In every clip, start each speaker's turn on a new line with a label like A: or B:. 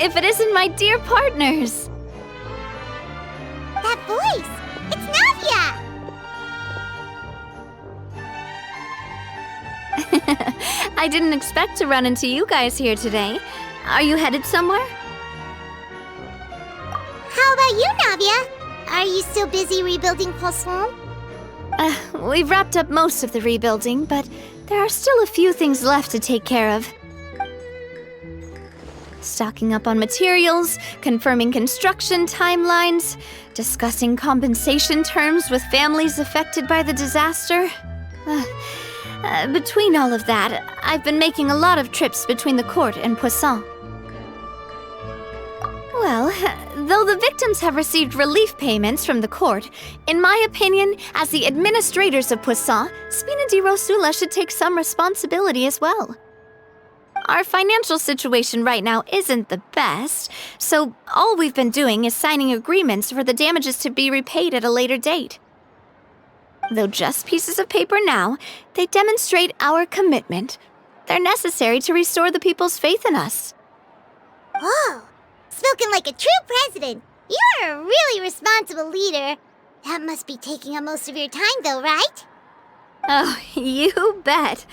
A: if it isn't my dear partners?
B: That voice! It's Navia!
A: I didn't expect to run into you guys here today. Are you headed somewhere?
B: How about you, Navia? Are you still busy rebuilding Poisson?
A: We've wrapped up most of the rebuilding, but there are still a few things left to take care of. Stocking up on materials, confirming construction timelines, discussing compensation terms with families affected by the disaster. Between all of that, I've been making a lot of trips between the court and Poisson. Well, though the victims have received relief payments from the court, in my opinion, as the administrators of Poisson, Spina di Rosula should take some responsibility as well. Our financial situation right now isn't the best, so all we've been doing is signing agreements for the damages to be repaid at a later date. Though just pieces of paper now, they demonstrate our commitment. They're necessary to restore the people's faith in us.
B: Whoa! Spoken like a true president. You're a really responsible leader. That must be taking up most of your time, though, right?
A: Oh, you bet.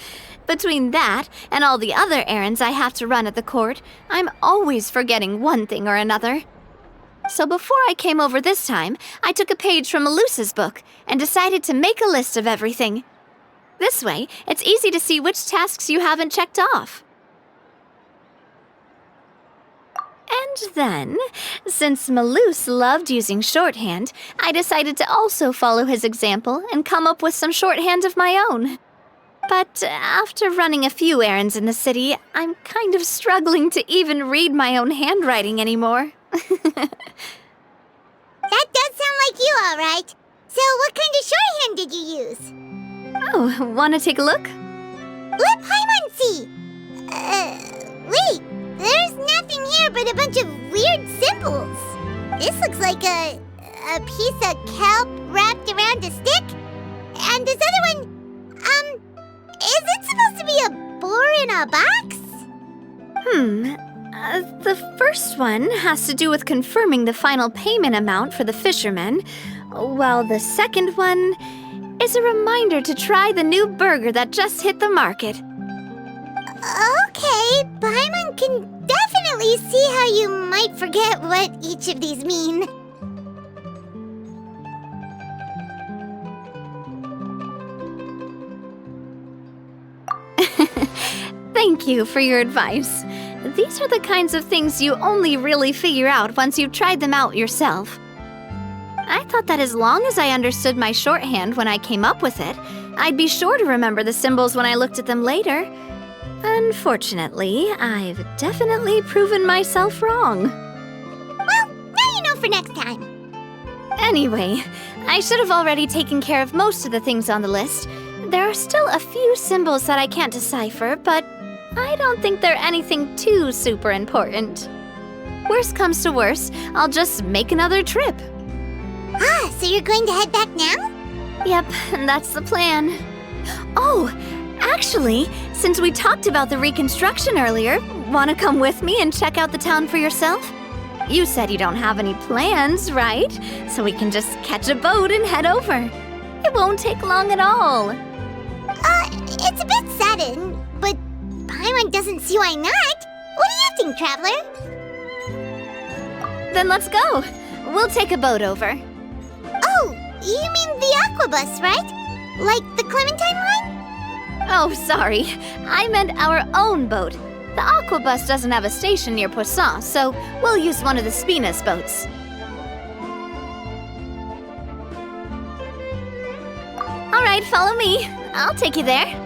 A: Between that and all the other errands I have to run at the court, I'm always forgetting one thing or another. So before I came over this time, I took a page from Melusa's book and decided to make a list of everything. This way, it's easy to see which tasks you haven't checked off. And then, since Melus loved using shorthand, I decided to also follow his example and come up with some shorthand of my own. But after running a few errands in the city, I'm kind of struggling to even read my own handwriting anymore.
B: That does sound like you, all right. So what kind of shorthand did you use?
A: Oh, wanna take a look?
B: Let Paimon see! Wait, there's nothing here but a bunch of weird symbols. This looks like a piece of kelp wrapped around a stick. And this other one, is it supposed to be a boar in a box?
A: The first one has to do with confirming the final payment amount for the fishermen, while the second one is a reminder to try the new burger that just hit the market.
B: Okay, Paimon can definitely see how you might forget what each of these mean.
A: Thank you for your advice. These are the kinds of things you only really figure out once you've tried them out yourself. I thought that as long as I understood my shorthand when I came up with it, I'd be sure to remember the symbols when I looked at them later. Unfortunately, I've definitely proven myself wrong.
B: Well, now you know for next time.
A: Anyway, I should have already taken care of most of the things on the list. There are still a few symbols that I can't decipher, but I don't think they're anything too super important. Worst comes to worst, I'll just make another trip.
B: Ah, so you're going to head back now?
A: Yep, that's the plan. Oh, actually, since we talked about the reconstruction earlier, want to come with me and check out the town for yourself? You said you don't have any plans, right? So we can just catch a boat and head over. It won't take long at all.
B: It's a bit sudden, but Paimon doesn't see why not. What do you think, Traveler?
A: Then let's go. We'll take a boat over.
B: Oh, you mean the Aquabus, right? Like the Clementine one?
A: Oh, sorry. I meant our own boat. The Aquabus doesn't have a station near Poisson, so we'll use one of the Spina's boats. All right, follow me. I'll take you there.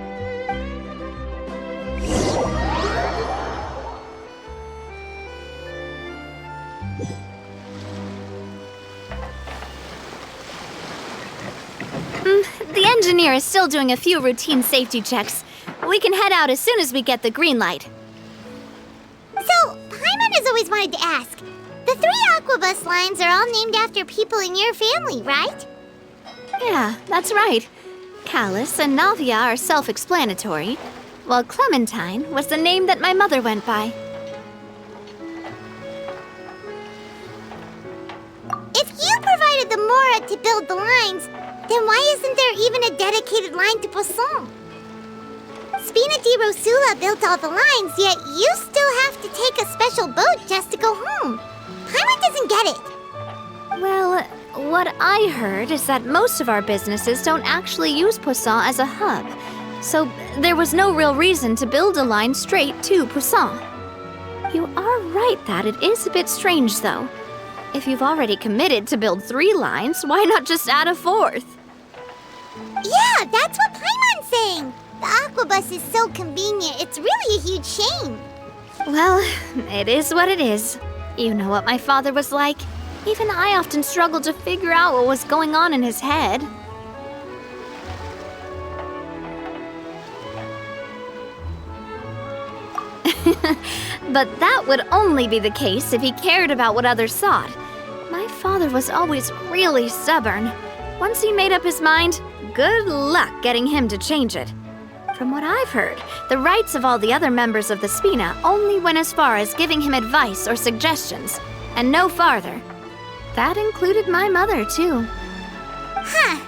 A: The engineer is still doing a few routine safety checks. We can head out as soon as we get the green light.
B: So, Paimon has always wanted to ask. The 3 Aquabus lines are all named after people in your family, right?
A: Yeah, that's right. Callus and Navia are self-explanatory, while Clementine was the name that my mother went by.
B: Navia to build the lines, then why isn't there even a dedicated line to Poisson? Spina di Rosula built all the lines, yet you still have to take a special boat just to go home. Paimon doesn't get it.
A: Well, what I heard is that most of our businesses don't actually use Poisson as a hub, so there was no real reason to build a line straight to Poisson. You are right that it is a bit strange, though. If you've already committed to build 3 lines, why not just add a 4th?
B: Yeah, that's what Paimon's saying. The Aquabus is so convenient, it's really a huge shame.
A: Well, it is what it is. You know what my father was like. Even I often struggled to figure out what was going on in his head. But that would only be the case if he cared about what others thought. My father was always really stubborn. Once he made up his mind, good luck getting him to change it. From what I've heard, the rights of all the other members of the Spina only went as far as giving him advice or suggestions, and no farther. That included my mother, too.
B: Huh.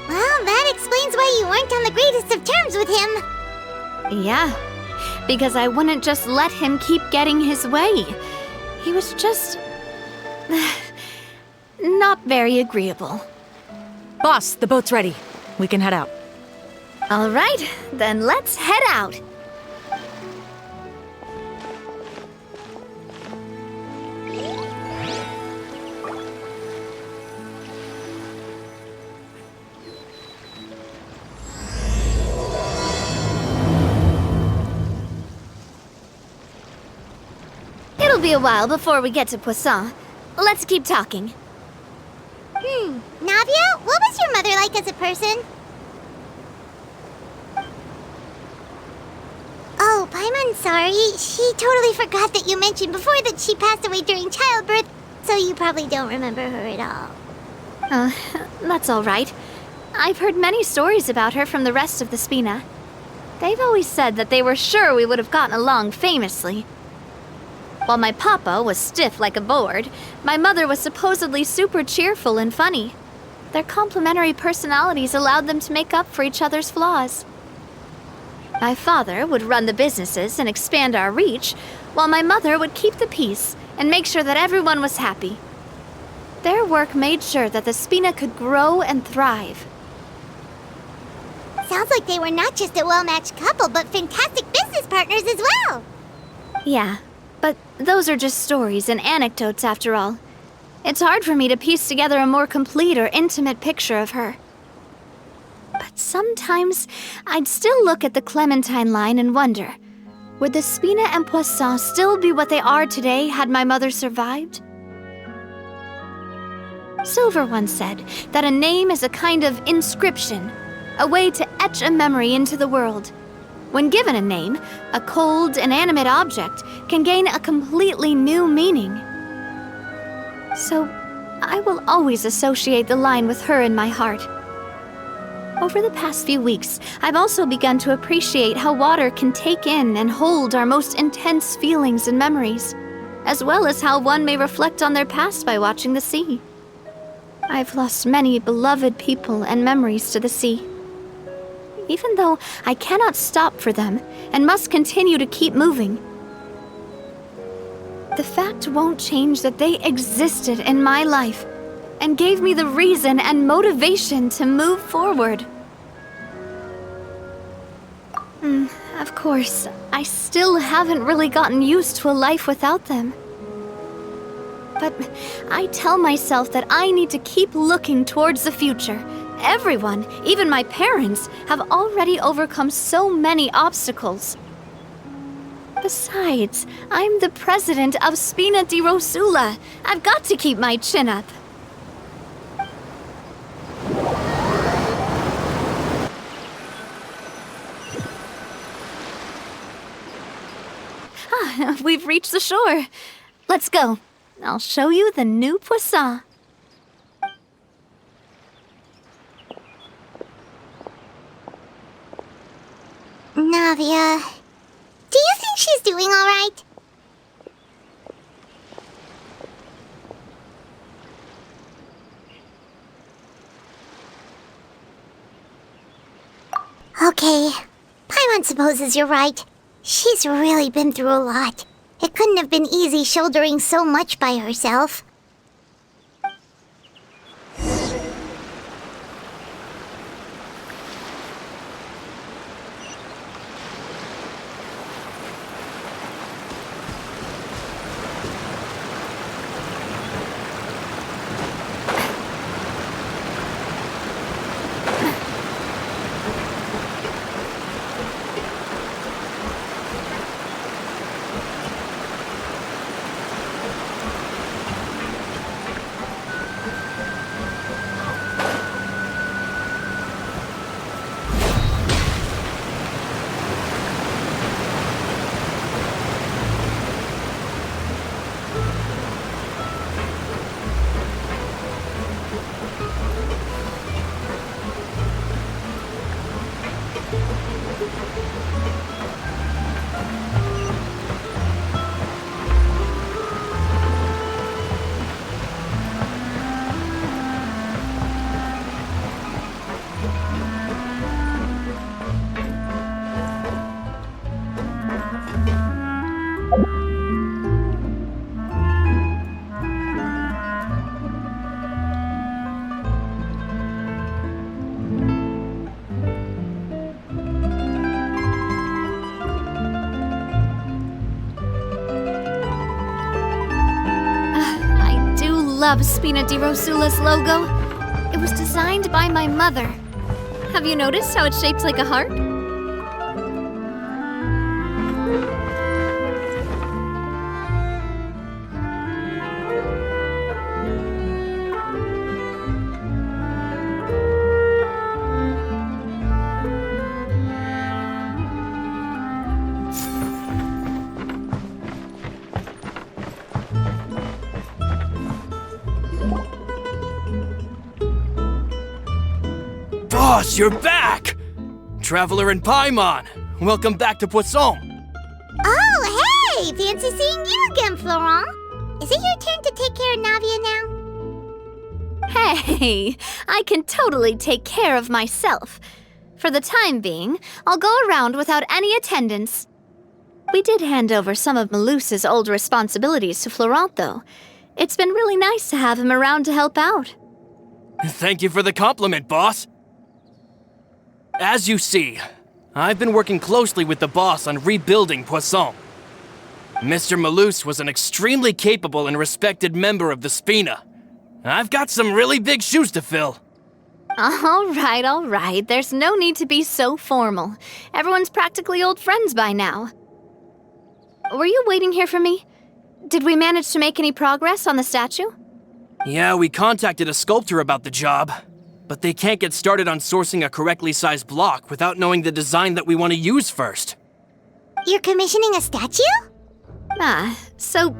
B: Well, that explains why you weren't on the greatest of terms with him.
A: Yeah, because I wouldn't just let him keep getting his way. He was just... not very agreeable.
C: Boss, the boat's ready. We can head out.
A: All right, then let's head out. It'll be a while before we get to Poisson. Let's keep talking.
B: Navia, what was your mother like as a person? Oh, Paimon, sorry. She totally forgot that you mentioned before that she passed away during childbirth, so you probably don't remember her at all.
A: That's all right. I've heard many stories about her from the rest of the Spina. They've always said that they were sure we would have gotten along famously. While my papa was stiff like a board, my mother was supposedly super cheerful and funny. Their complementary personalities allowed them to make up for each other's flaws. My father would run the businesses and expand our reach, while my mother would keep the peace and make sure that everyone was happy. Their work made sure that the Spina could grow and thrive.
B: Sounds like they were not just a well-matched couple, but fantastic business partners as well.
A: Yeah, but those are just stories and anecdotes after all. It's hard for me to piece together a more complete or intimate picture of her. But sometimes I'd still look at the Clementine line and wonder, would the Spina and Poisson still be what they are today had my mother survived? Silver once said that a name is a kind of inscription, a way to etch a memory into the world. When given a name, a cold, inanimate object can gain a completely new meaning. So, I will always associate the line with her in my heart. Over the past few weeks, I've also begun to appreciate how water can take in and hold our most intense feelings and memories, as well as how one may reflect on their past by watching the sea. I've lost many beloved people and memories to the sea. Even though I cannot stop for them and must continue to keep moving, the fact won't change that they existed in my life and gave me the reason and motivation to move forward. Of course, I still haven't really gotten used to a life without them. But I tell myself that I need to keep looking towards the future. Everyone, even my parents, have already overcome so many obstacles. Besides, I'm the president of Spina di Rosula. I've got to keep my chin up. We've reached the shore. Let's go. I'll show you the new Poisson.
B: Navia, do you think she's doing all right? Okay. Paimon supposes you're right. She's really been through a lot. It couldn't have been easy shouldering so much by herself.
A: Love Spina di Rosula's logo. It was designed by my mother. Have you noticed how it's shaped like a heart?
D: Boss, you're back! Traveler and Paimon, welcome back to Poisson.
B: Oh, hey! Fancy seeing you again, Florent. Is it your turn to take care of Navia now?
A: Hey, I can totally take care of myself. For the time being, I'll go around without any attendance. We did hand over some of Malus's old responsibilities to Florent, though. It's been really nice to have him around to help out.
D: Thank you for the compliment, boss. As you see, I've been working closely with the boss on rebuilding Poisson. Mr. Malus was an extremely capable and respected member of the Spina. I've got some really big shoes to fill.
A: All right. There's no need to be so formal. Everyone's practically old friends by now. Were you waiting here for me? Did we manage to make any progress on the statue?
D: Yeah, we contacted a sculptor about the job. But they can't get started on sourcing a correctly sized block without knowing the design that we want to use first.
B: You're commissioning a statue?
A: So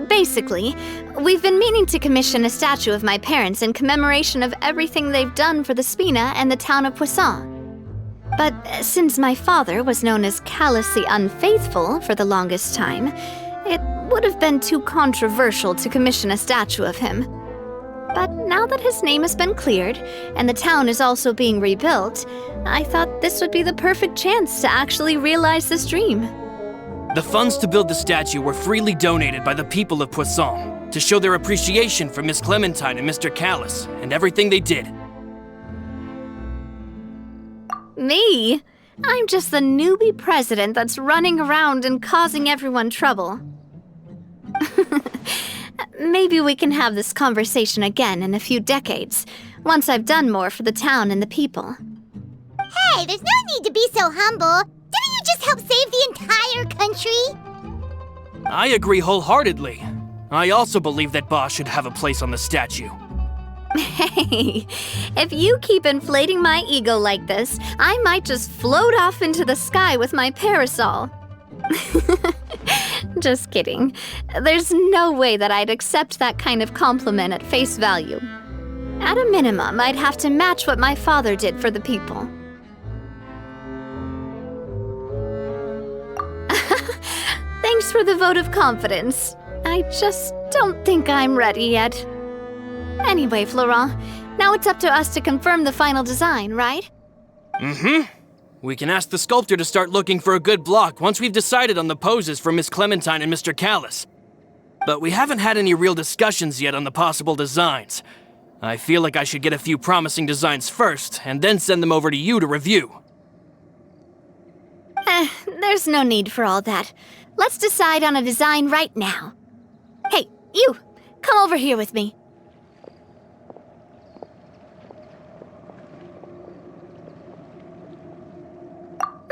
A: basically, we've been meaning to commission a statue of my parents in commemoration of everything they've done for the Spina and the town of Poisson. But since my father was known as Callous the Unfaithful for the longest time, it would have been too controversial to commission a statue of him. But now that his name has been cleared, and the town is also being rebuilt, I thought this would be the perfect chance to actually realize this dream.
D: The funds to build the statue were freely donated by the people of Poisson to show their appreciation for Miss Clementine and Mr. Callous and everything they did.
A: Me? I'm just the newbie president that's running around and causing everyone trouble. Maybe we can have this conversation again in a few decades, once I've done more for the town and the people.
B: Hey, there's no need to be so humble. Didn't you just help save the entire country?
D: I agree wholeheartedly. I also believe that Boss should have a place on the statue.
A: Hey, if you keep inflating my ego like this, I might just float off into the sky with my parasol. Just kidding. There's no way that I'd accept that kind of compliment at face value. At a minimum, I'd have to match what my father did for the people. Thanks for the vote of confidence. I just don't think I'm ready yet. Anyway, Florent, now it's up to us to confirm the final design, right?
D: Mm-hmm. We can ask the sculptor to start looking for a good block once we've decided on the poses for Miss Clementine and Mr. Callis. But we haven't had any real discussions yet on the possible designs. I feel like I should get a few promising designs first, and then send them over to you to review.
A: There's no need for all that. Let's decide on a design right now. Hey, you! Come over here with me.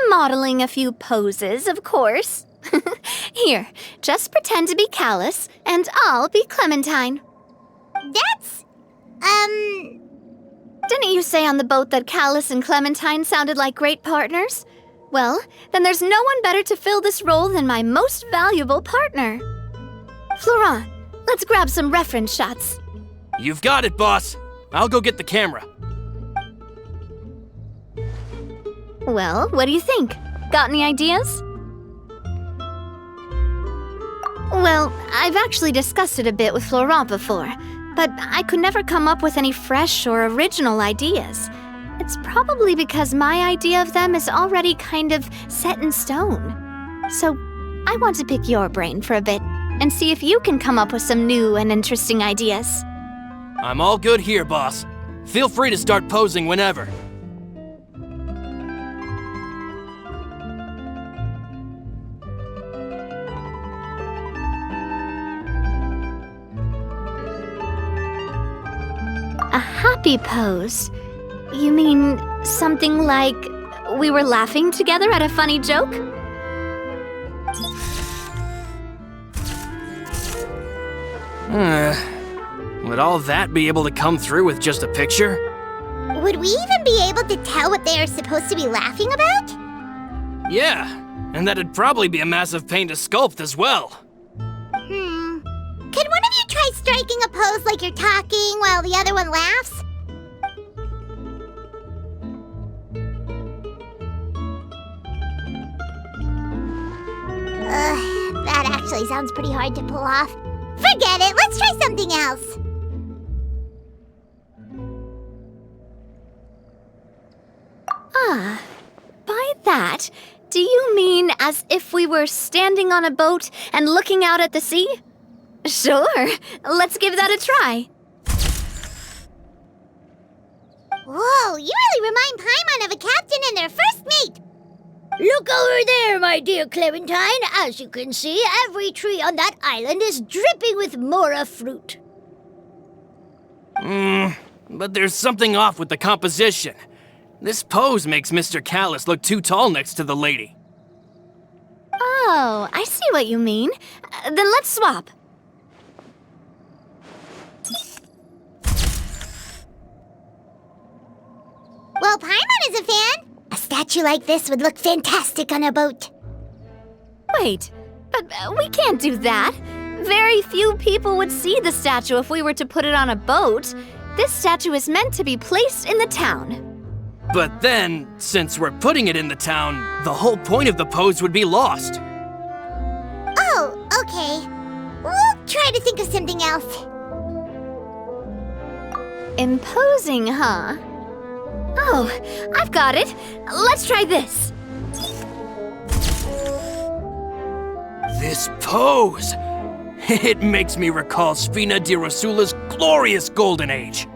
A: Modeling a few poses, of course. Here, just pretend to be Callis, and I'll be Clementine.
B: That's,
A: Didn't you say on the boat that Callis and Clementine sounded like great partners? Well, then there's no one better to fill this role than my most valuable partner. Florent, let's grab some reference shots.
D: You've got it, boss. I'll go get the camera.
A: Well, what do you think? Got any ideas? Well, I've actually discussed it a bit with Florent before, but I could never come up with any fresh or original ideas. It's probably because my idea of them is already kind of set in stone. So, I want to pick your brain for a bit and see if you can come up with some new and interesting ideas.
D: I'm all good here, boss. Feel free to start posing whenever.
A: A happy pose? You mean something like we were laughing together at a funny joke?
D: Would all that be able to come through with just a picture?
B: would we even be able to tell what they are supposed to be laughing about?
D: Yeah, and that'd probably be a massive pain to sculpt as well.
B: Could one of you try striking a pose like you're talking while the other one laughs? That actually sounds pretty hard to pull off. Forget it, let's try something else.
A: By that, do you mean as if we were standing on a boat and looking out at the sea? Sure, let's give that a try.
B: Whoa, you really remind Paimon of a captain and their first mate.
E: Look over there, my dear Clementine. As you can see, every tree on that island is dripping with mora fruit.
D: But there's something off with the composition. This pose makes Mr. Callis look too tall next to the lady.
A: Oh, I see what you mean. Then let's swap.
B: Well, Paimon is a fan. A statue like this would look fantastic on a boat.
A: Wait, but we can't do that. Very few people would see the statue if we were to put it on a boat. This statue is meant to be placed in the town.
D: But then, since we're putting it in the town, the whole point of the pose would be lost.
B: Oh, okay. We'll try to think of something else.
A: Imposing, huh? Oh, I've got it. Let's try this.
D: This pose! It makes me recall Spina di Rosula's glorious golden age.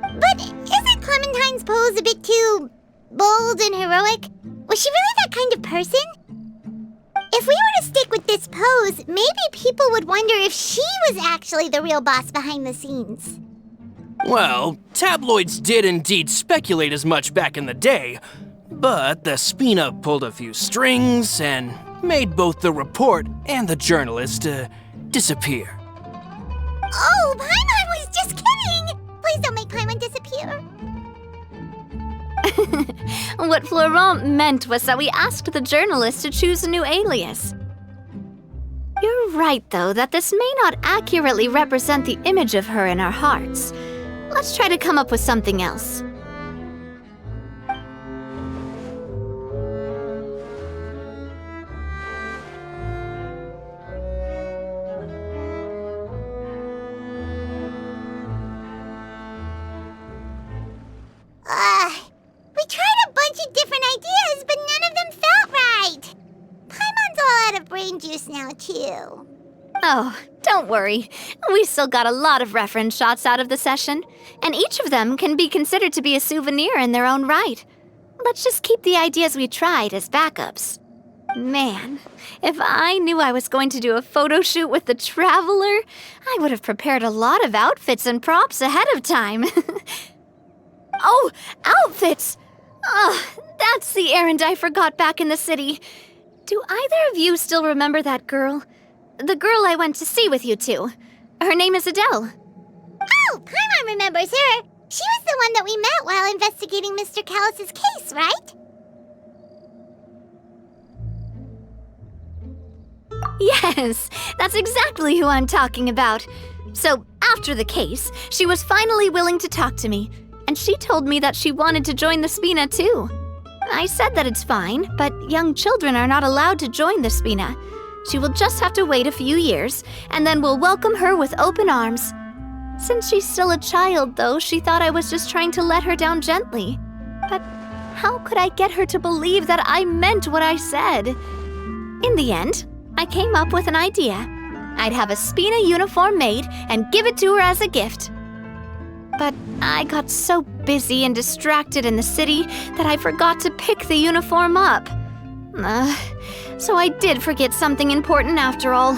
B: But isn't Clementine's pose a bit too bold and heroic? Was she really that kind of person? If we were to stick with this pose, maybe people would wonder if she was actually the real boss behind the scenes.
D: Well, tabloids did indeed speculate as much back in the day, but the Spina pulled a few strings and made both the report and the journalist disappear.
B: Oh, Paimon was just kidding! Please don't make Paimon disappear.
A: What Florent meant was that we asked the journalist to choose a new alias. You're right, though, that this may not accurately represent the image of her in our hearts. Let's try to come up with something else.
B: We tried a bunch of different ideas, but
A: Oh, don't worry. We still got a lot of reference shots out of the session, and each of them can be considered to be a souvenir in their own right. Let's just keep the ideas we tried as backups. Man, if I knew I was going to do a photo shoot with the Traveler, I would have prepared a lot of outfits and props ahead of time. Oh, outfits! That's the errand I forgot back in the city. Do either of you still remember that girl? The girl I went to see with you two. Her name is Adele.
B: Oh, Paimon remembers her. She was the one that we met while investigating Mr. Callus's case, right?
A: Yes, that's exactly who I'm talking about. So, after the case, she was finally willing to talk to me, and she told me that she wanted to join the Spina too. I said that it's fine, but young children are not allowed to join the Spina. She will just have to wait a few years, and then we'll welcome her with open arms. Since she's still a child, though, she thought I was just trying to let her down gently. But how could I get her to believe that I meant what I said? In the end, I came up with an idea. I'd have a Spina uniform made and give it to her as a gift. But I got so busy and distracted in the city that I forgot to pick the uniform up. So I did forget something important after all.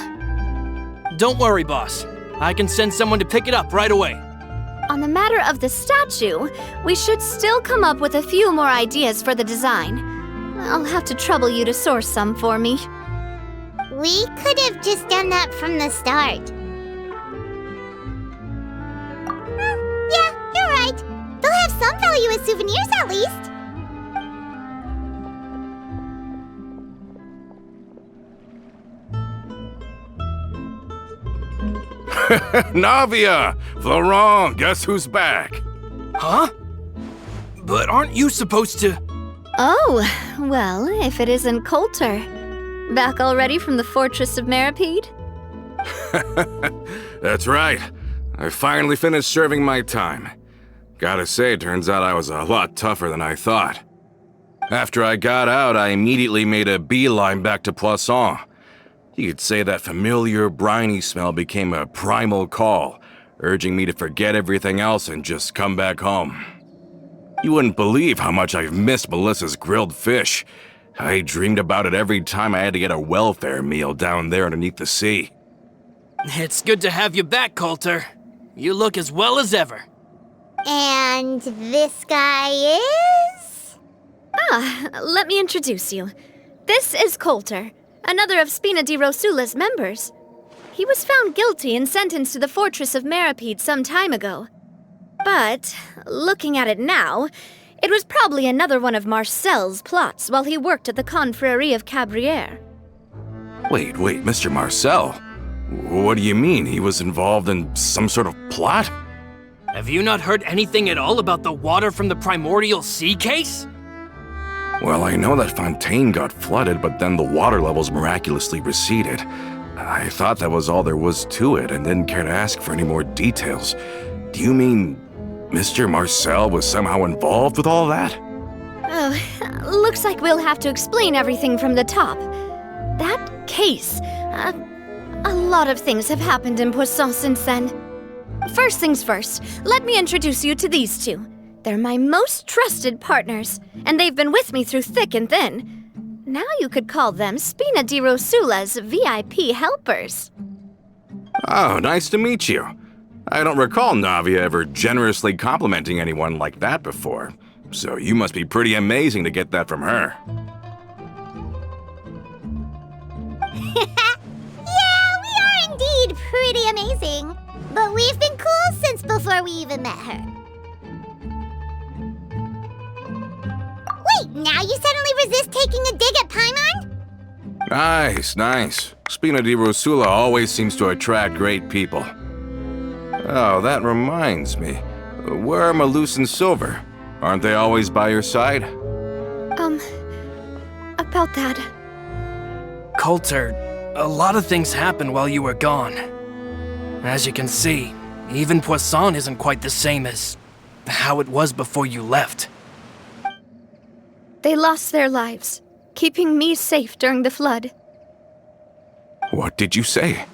D: Don't worry, boss. I can send someone to pick it up right away.
A: On the matter of the statue, we should still come up with a few more ideas for the design. I'll have to trouble you to source some for me.
B: We could have just done that from the start. Yeah, you're right. They'll have some value as souvenirs at least.
F: Navia! Florent, guess who's back?
D: Huh? But aren't you supposed to...
A: Oh, well, if it isn't Coulter. Back already from the Fortress of Meripede?
F: That's right. I finally finished serving my time. Gotta say, turns out I was a lot tougher than I thought. After I got out, I immediately made a beeline back to Poisson. You could say that familiar, briny smell became a primal call, urging me to forget everything else and just come back home. You wouldn't believe how much I've missed Melissa's grilled fish. I dreamed about it every time I had to get a welfare meal down there underneath the sea.
D: It's good to have you back, Coulter. You look as well as ever.
B: And this guy is?
A: Let me introduce you. This is Coulter, another of Spina di Rosula's members. He was found guilty and sentenced to the Fortress of Meripede some time ago. But, looking at it now, it was probably another one of Marcel's plots while he worked at the Confrérie of Cabrières.
F: Wait, Mr. Marcel? What do you mean? He was involved in some sort of plot?
D: Have you not heard anything at all about the water from the primordial sea case?
F: Well, I know that Fontaine got flooded, but then the water levels miraculously receded. I thought that was all there was to it and didn't care to ask for any more details. Do you mean Mr. Marcel was somehow involved with all that?
A: Oh, looks like we'll have to explain everything from the top. That case, a lot of things have happened in Poisson since then. First things first, let me introduce you to these two. They're my most trusted partners, and they've been with me through thick and thin. Now you could call them Spina di Rosula's VIP helpers.
F: Oh, nice to meet you. I don't recall Navia ever generously complimenting anyone like that before, so you must be pretty amazing to get that from her.
B: Yeah, we are indeed pretty amazing. But we've been cool since before we even met her. Wait, now you suddenly resist taking a dig at Paimon?
F: Nice. Spina di Rosula always seems to attract great people. Oh, that reminds me. Where are Malus and Silver? Aren't they always by your side?
A: About that.
D: Coulter, a lot of things happened while you were gone. As you can see, even Poisson isn't quite the same as how it was before you left.
A: They lost their lives, keeping me safe during the flood.
F: What did you say?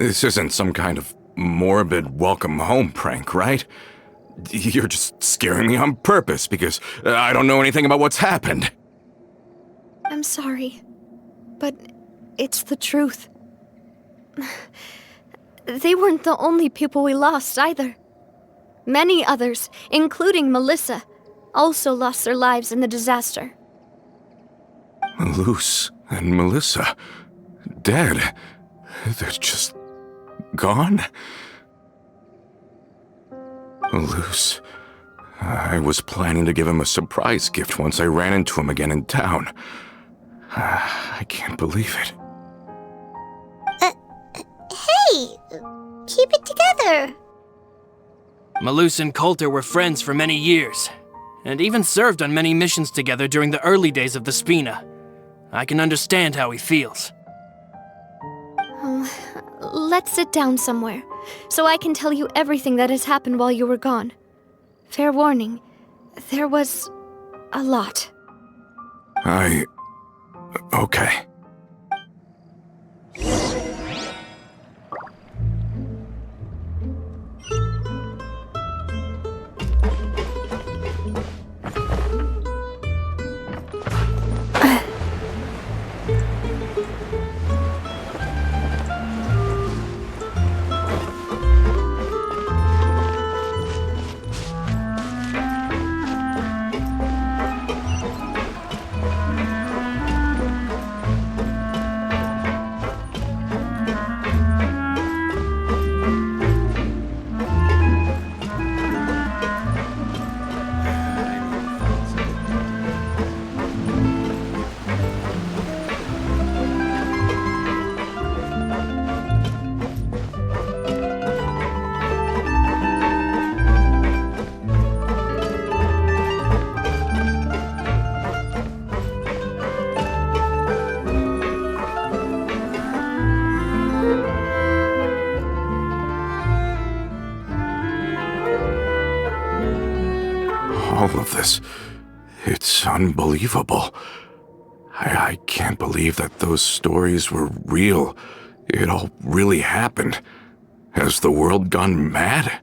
F: This isn't some kind of morbid welcome home prank, right? You're just scaring me on purpose because I don't know anything about what's happened.
A: I'm sorry, but it's the truth. They weren't the only people we lost either. Many others, including Melissa, also lost their lives in the disaster.
F: Luz and Melissa, dead. They're just gone? Luz, I was planning to give him a surprise gift once I ran into him again in town. I can't believe it.
B: Hey, keep it together.
D: Malus and Coulter were friends for many years, and even served on many missions together during the early days of the Spina. I can understand how he feels.
A: Oh, let's sit down somewhere, so I can tell you everything that has happened while you were gone. Fair warning, there was a lot.
F: Okay. All of this, it's unbelievable. I can't believe that those stories were real. It all really happened. Has the world gone mad?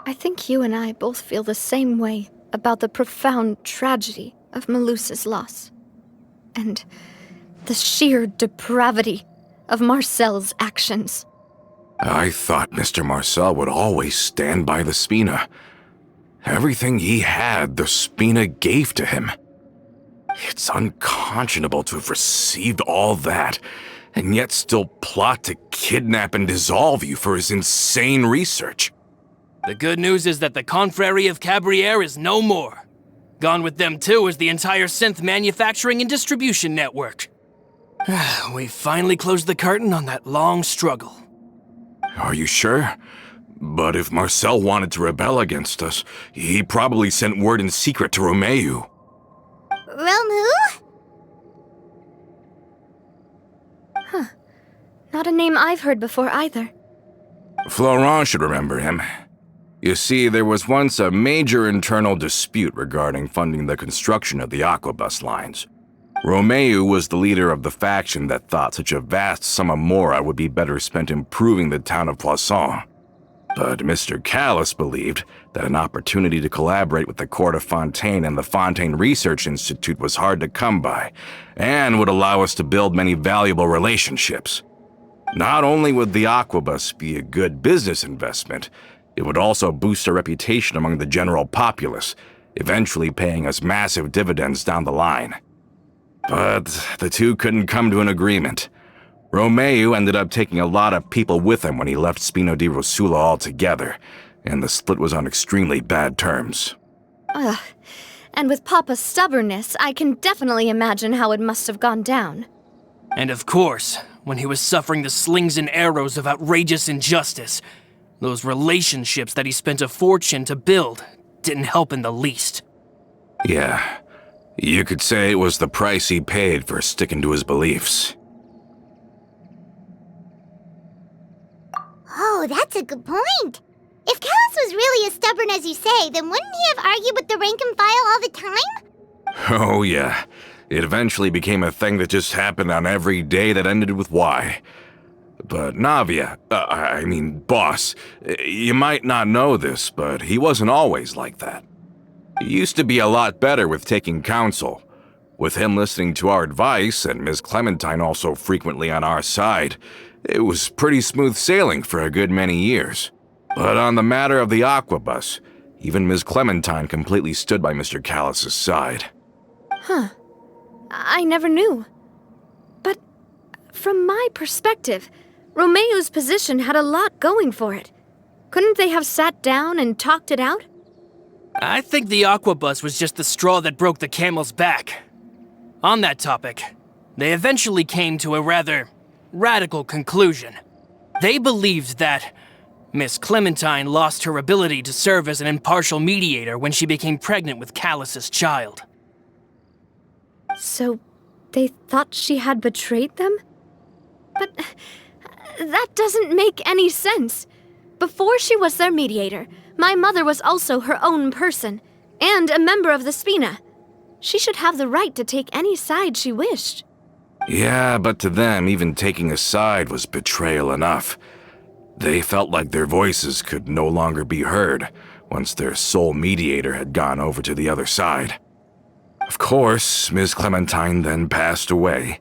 A: I think you and I both feel the same way about the profound tragedy of Melusa's loss. And the sheer depravity of Marcel's actions.
F: I thought Mr. Marcel would always stand by the Spina. Everything he had, the Spina gave to him. It's unconscionable to have received all that, and yet still plot to kidnap and dissolve you for his insane research.
D: The good news is that the Confrérie of Cabriere is no more. Gone with them too is the entire synth manufacturing and distribution network. We finally closed the curtain on that long struggle.
F: Are you sure? But if Marcel wanted to rebel against us, he probably sent word in secret to Romeu.
B: Romu?
A: Huh. Not a name I've heard before either.
F: Florent should remember him. You see, there was once a major internal dispute regarding funding the construction of the Aquabus lines. Romeu was the leader of the faction that thought such a vast sum of mora would be better spent improving the town of Poisson. But Mr. Callis believed that an opportunity to collaborate with the Court of Fontaine and the Fontaine Research Institute was hard to come by, and would allow us to build many valuable relationships. Not only would the Aquabus be a good business investment, it would also boost our reputation among the general populace, eventually paying us massive dividends down the line. But the two couldn't come to an agreement. Romeu ended up taking a lot of people with him when he left Spina di Rosula altogether, and the split was on extremely bad terms.
A: Ugh. And with Papa's stubbornness, I can definitely imagine how it must have gone down.
D: And of course, when he was suffering the slings and arrows of outrageous injustice, those relationships that he spent a fortune to build didn't help in the least.
F: Yeah, you could say it was the price he paid for sticking to his beliefs.
B: Oh, that's a good point. If Callis was really as stubborn as you say, then wouldn't he have argued with the rank and file all the time?
F: Oh yeah, It eventually became a thing that just happened on every day that ended with Y. But Navia, Boss, you might not know this, but he wasn't always like that. He used to be a lot better with taking counsel. With him listening to our advice and Ms. Clementine also frequently on our side, it was pretty smooth sailing for a good many years. But on the matter of the Aquabus, even Ms. Clementine completely stood by Mr. Callus's side.
A: Huh. I never knew. But from my perspective, Romeo's position had a lot going for it. Couldn't they have sat down and talked it out?
D: I think the Aquabus was just the straw that broke the camel's back. On that topic, they eventually came to a rather radical conclusion. They believed that Miss Clementine lost her ability to serve as an impartial mediator when she became pregnant with Callus's child.
A: So, they thought she had betrayed them? But that doesn't make any sense. Before she was their mediator, my mother was also her own person, and a member of the Spina. She should have the right to take any side she wished.
F: Yeah, but to them, even taking a side was betrayal enough. They felt like their voices could no longer be heard once their sole mediator had gone over to the other side. Of course, Ms. Clementine then passed away,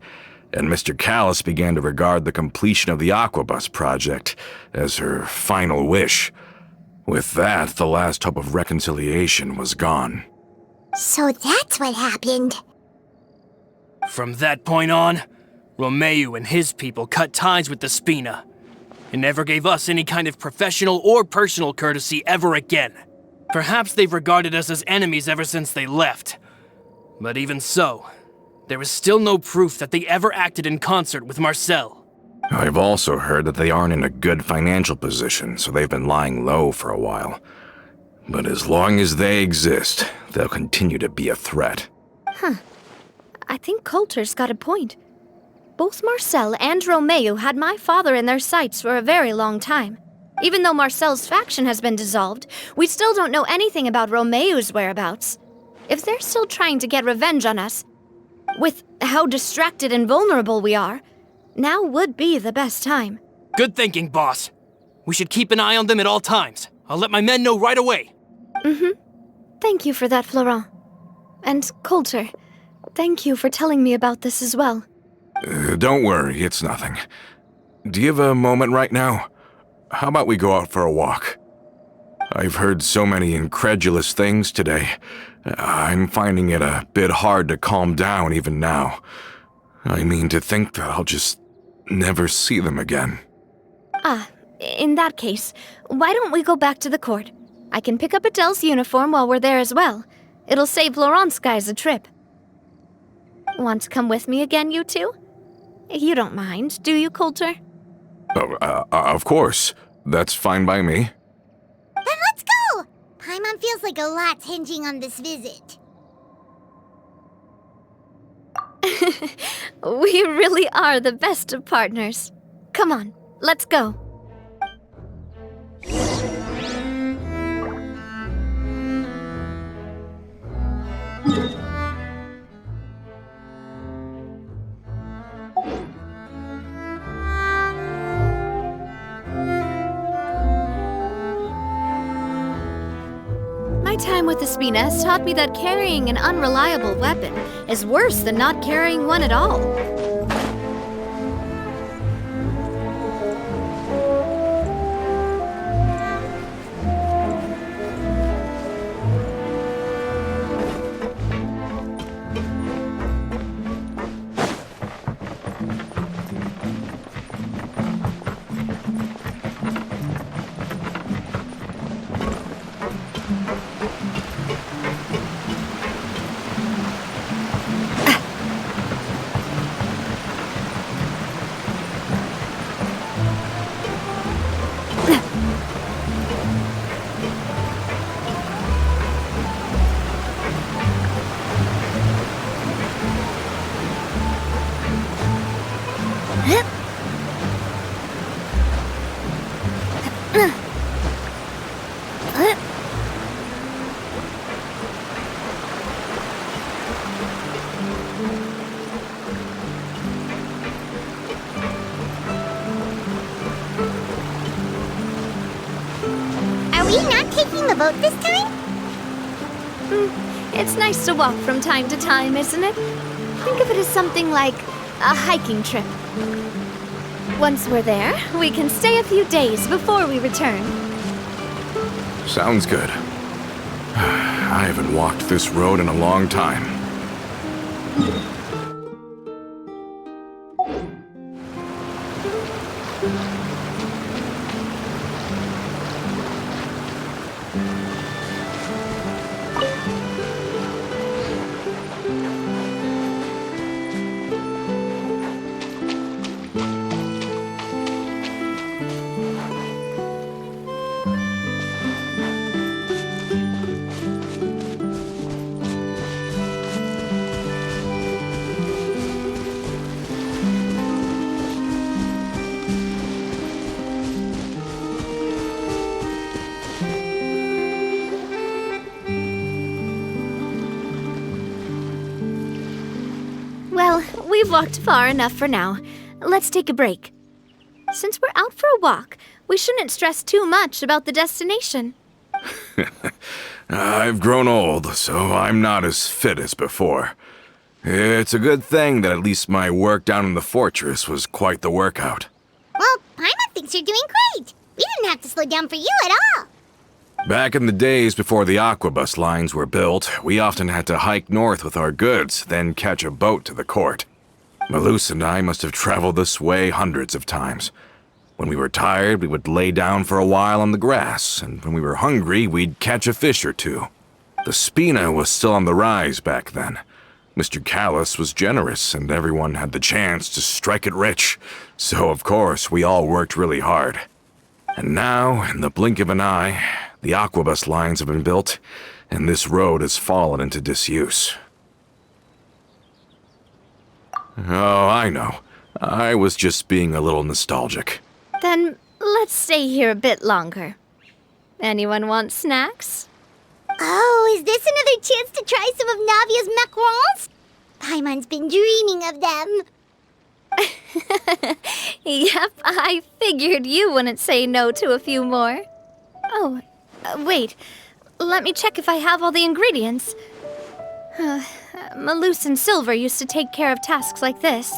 F: and Mr. Callus began to regard the completion of the Aquabus project as her final wish. With that, the last hope of reconciliation was gone.
B: So that's what happened.
D: From that point on, Romeo and his people cut ties with the Spina, and never gave us any kind of professional or personal courtesy ever again. Perhaps they've regarded us as enemies ever since they left. But even so, there is still no proof that they ever acted in concert with Marcel.
F: I've also heard that they aren't in a good financial position, so they've been lying low for a while. But as long as they exist, they'll continue to be a threat.
A: I think Coulter's got a point. Both Marcel and Romeo had my father in their sights for a very long time. Even though Marcel's faction has been dissolved, we still don't know anything about Romeo's whereabouts. If they're still trying to get revenge on us, with how distracted and vulnerable we are, now would be the best time.
D: Good thinking, boss. We should keep an eye on them at all times. I'll let my men know right away.
A: Thank you for that, Florent. And Coulter, thank you for telling me about this as well.
F: Don't worry, it's nothing. Do you have a moment right now? How about we go out for a walk? I've heard so many incredulous things today. I'm finding it a bit hard to calm down even now. I mean, to think that I'll just never see them again.
A: In that case, why don't we go back to the court? I can pick up Adele's uniform while we're there as well. It'll save Laurent's guys a trip. Want to come with me again, you two? You don't mind, do you, Coulter?
F: Of course. That's fine by me.
B: Then let's go! Paimon feels like a lot's hinging on this visit.
A: We really are the best of partners. Come on, let's go. My time with the Spina has taught me that carrying an unreliable weapon is worse than not carrying one at all.
B: we not taking the boat this time?
A: It's nice to walk from time to time, isn't it? Think of it as something like a hiking trip. Once we're there, we can stay a few days before we return.
F: Sounds good. I haven't walked this road in a long time.
A: Well, we've walked far enough for now. Let's take a break. Since we're out for a walk, we shouldn't stress too much about the destination.
F: I've grown old, so I'm not as fit as before. It's a good thing that at least my work down in the fortress was quite the workout.
B: Well, Paimon thinks you're doing great. We didn't have to slow down for you at all.
F: Back in the days before the aquabus lines were built, we often had to hike north with our goods, then catch a boat to the court. Malus and I must have traveled this way hundreds of times. When we were tired, we would lay down for a while on the grass, and when we were hungry, we'd catch a fish or two. The Spina was still on the rise back then. Mr. Callus was generous, and everyone had the chance to strike it rich. So, of course, we all worked really hard. And now, in the blink of an eye, the aquabus lines have been built, and this road has fallen into disuse. Oh, I know. I was just being a little nostalgic.
A: Then let's stay here a bit longer. Anyone want snacks?
B: Oh, is this another chance to try some of Navia's macarons? Paimon's been dreaming of them.
A: Yep, I figured you wouldn't say no to a few more. Oh, wait. Let me check if I have all the ingredients. Malus and Silver used to take care of tasks like this.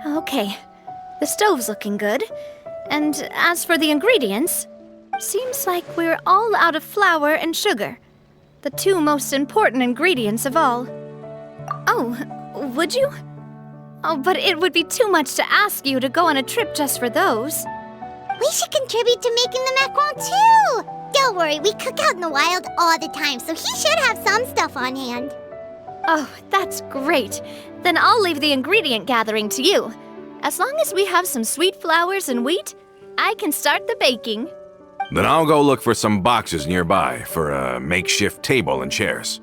A: Okay, the stove's looking good. And as for the ingredients, seems like we're all out of flour and sugar. The two most important ingredients of all. Oh, would you? Oh, but it would be too much to ask you to go on a trip just for those.
B: We should contribute to making the macaron too. Don't worry, we cook out in the wild all the time, so he should have some stuff on hand.
A: Oh, that's great. Then I'll leave the ingredient gathering to you. As long as we have some sweet flours and wheat, I can start the baking.
F: Then I'll go look for some boxes nearby for a makeshift table and chairs.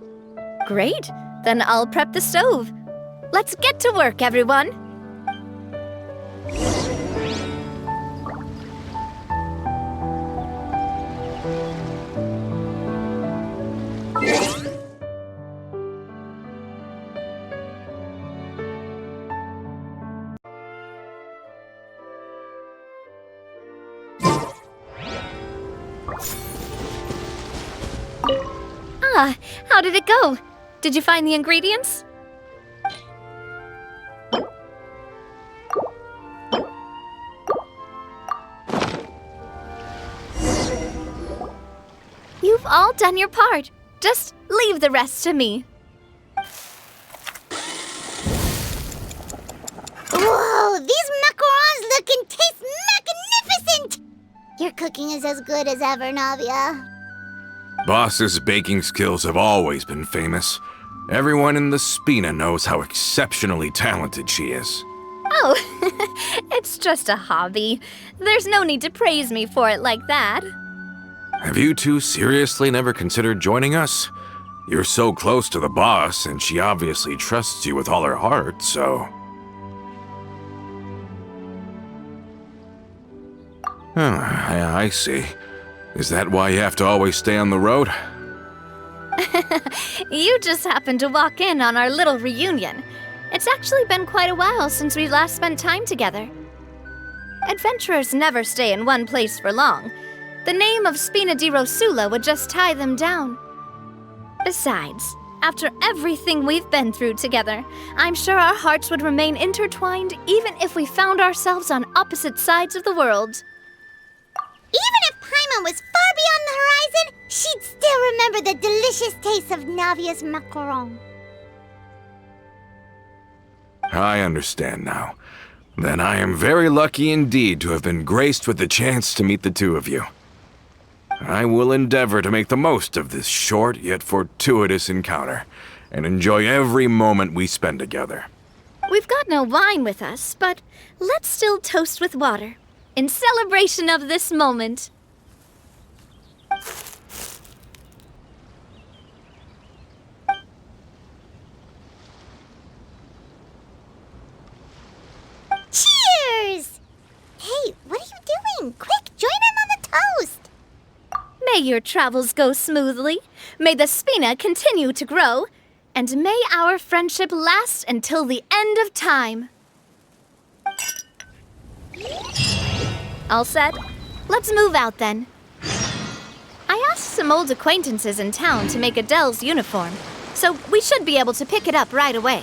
A: Great. Then I'll prep the stove. Let's get to work, everyone. How did it go? Did you find the ingredients? You've all done your part. Just leave the rest to me.
B: Whoa, these macarons look and taste magnificent! Your cooking is as good as ever, Navia.
F: Boss's baking skills have always been famous. Everyone in the Spina knows how exceptionally talented she is.
A: Oh, it's just a hobby. There's no need to praise me for it like that.
F: Have you two seriously never considered joining us? You're so close to the boss, and she obviously trusts you with all her heart, so... I see. Is that why you have to always stay on the road?
A: You just happened to walk in on our little reunion. It's actually been quite a while since we last spent time together. Adventurers never stay in one place for long. The name of Spina di Rosula would just tie them down. Besides, after everything we've been through together, I'm sure our hearts would remain intertwined even if we found ourselves on opposite sides of the world.
B: Even if Paimon was far beyond the horizon, she'd still remember the delicious taste of Navia's macaron.
F: I understand now. Then I am very lucky indeed to have been graced with the chance to meet the two of you. I will endeavor to make the most of this short yet fortuitous encounter, and enjoy every moment we spend together.
A: We've got no wine with us, but let's still toast with water, in celebration of this moment.
B: Cheers! Hey, what are you doing? Quick, join in on the toast!
A: May your travels go smoothly, may the Spina continue to grow, and may our friendship last until the end of time. All set? Let's move out then. I asked some old acquaintances in town to make Adele's uniform, so we should be able to pick it up right away.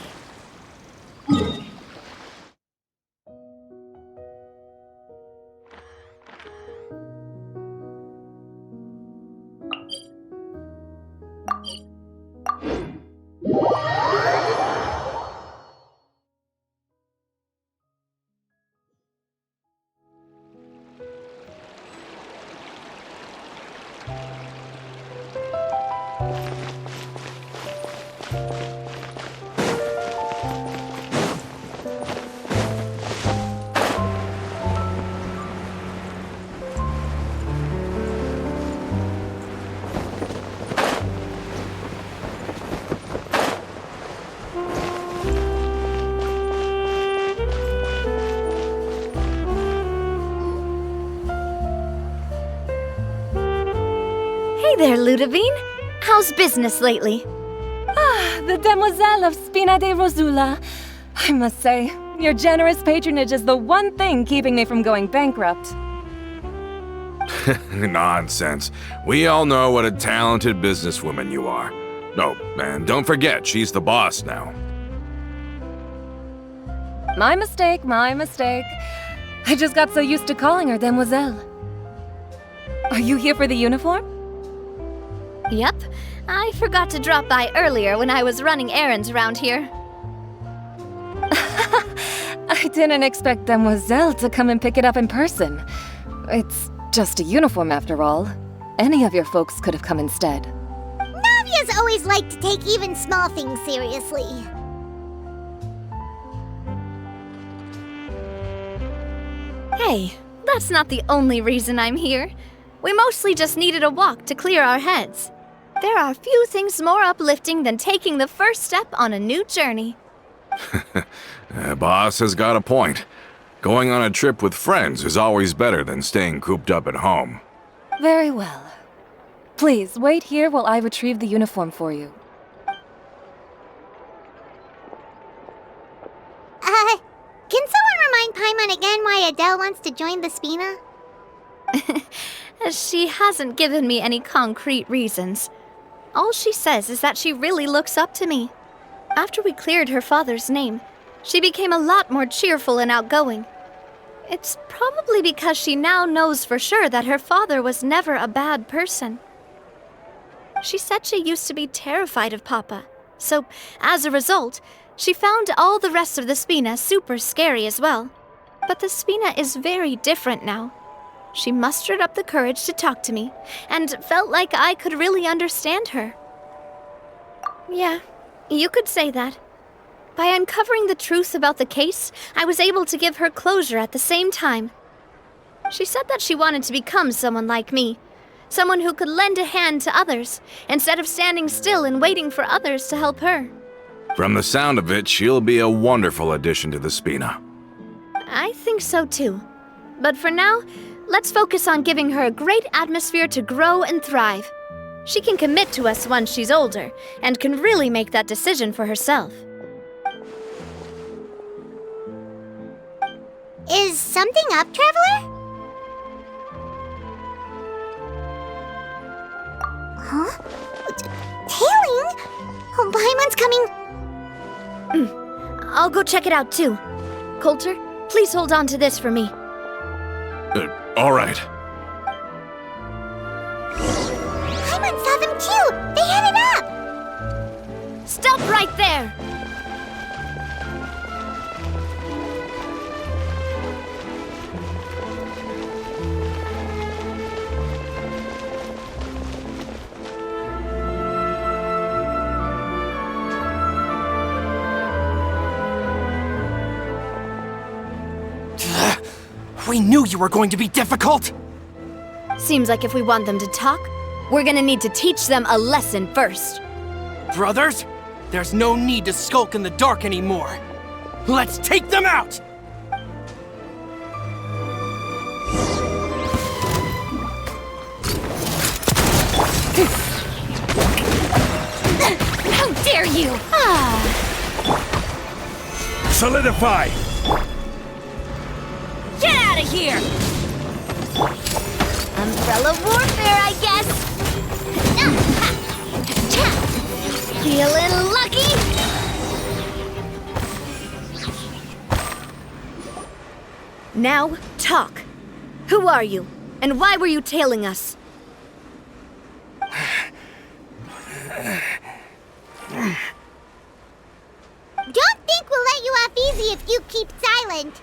A: Hey there, Ludovine. How's business lately?
C: The Demoiselle of Spina di Rosula. I must say, your generous patronage is the one thing keeping me from going bankrupt.
F: Nonsense. We all know what a talented businesswoman you are. Oh, and don't forget, she's the boss now.
C: My mistake, my mistake. I just got so used to calling her Demoiselle. Are you here for the uniform?
A: Yep. I forgot to drop by earlier when I was running errands around here.
C: I didn't expect Demoiselle to come and pick it up in person. It's just a uniform after all. Any of your folks could have come instead.
B: Navia's always liked to take even small things seriously.
A: Hey, that's not the only reason I'm here. We mostly just needed a walk to clear our heads. There are few things more uplifting than taking the first step on a new journey.
F: Boss has got a point. Going on a trip with friends is always better than staying cooped up at home.
C: Very well. Please, wait here while I retrieve the uniform for you.
B: Can someone remind Paimon again why Adele wants to join the Spina?
A: She hasn't given me any concrete reasons. All she says is that she really looks up to me. After we cleared her father's name, she became a lot more cheerful and outgoing. It's probably because she now knows for sure that her father was never a bad person. She said she used to be terrified of Papa, so as a result, she found all the rest of the Spina super scary as well. But the Spina is very different now. She mustered up the courage to talk to me, and felt like I could really understand her. Yeah, you could say that. By uncovering the truth about the case, I was able to give her closure at the same time. She said that she wanted to become someone like me, someone who could lend a hand to others, instead of standing still and waiting for others to help her.
F: From the sound of it, she'll be a wonderful addition to the Spina.
A: I think so too. But for now, let's focus on giving her a great atmosphere to grow and thrive. She can commit to us once she's older, and can really make that decision for herself.
B: Is something up, Traveler? Paimon's coming.
A: I'll go check it out too. Coulter, please hold on to this for me.
F: All right.
B: Paimon saw them too. They headed up.
A: Stop right there!
D: We knew you were going to be difficult!
A: Seems like if we want them to talk, we're gonna need to teach them a lesson first.
D: Brothers, there's no need to skulk in the dark anymore. Let's take them out!
A: How dare you!
G: Solidify!
A: Get out of here!
B: Umbrella warfare, I guess.
A: Feeling lucky? Now, talk. Who are you? And why were you tailing us?
B: Don't think we'll let you off easy if you keep silent.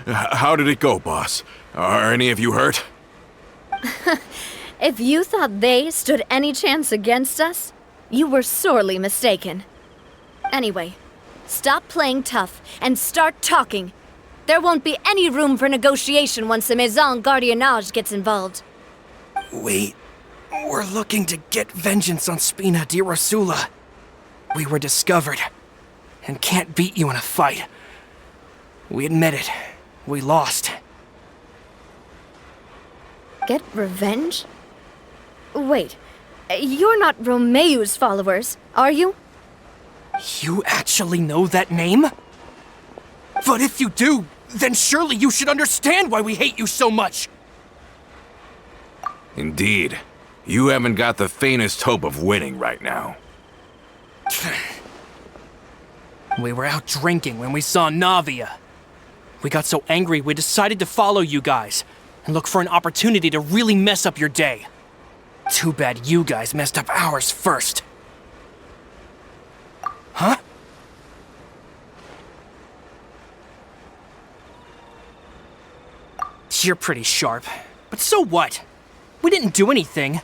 F: How did it go, boss? Are any of you hurt?
A: If you thought they stood any chance against us, you were sorely mistaken. Anyway, stop playing tough and start talking. There won't be any room for negotiation once the Maison Gardiennage gets involved.
D: We're looking to get vengeance on Spina di Rosula. We were discovered and can't beat you in a fight. We admit it. We lost.
A: Get revenge? Wait, you're not Romeu's followers, are you?
D: You actually know that name? But if you do, then surely you should understand why we hate you so much!
F: Indeed. You haven't got the faintest hope of winning right now.
D: We were out drinking when we saw Navia. We got so angry we decided to follow you guys and look for an opportunity to really mess up your day. Too bad you guys messed up ours first. Huh? You're pretty sharp, but so what? We didn't do anything.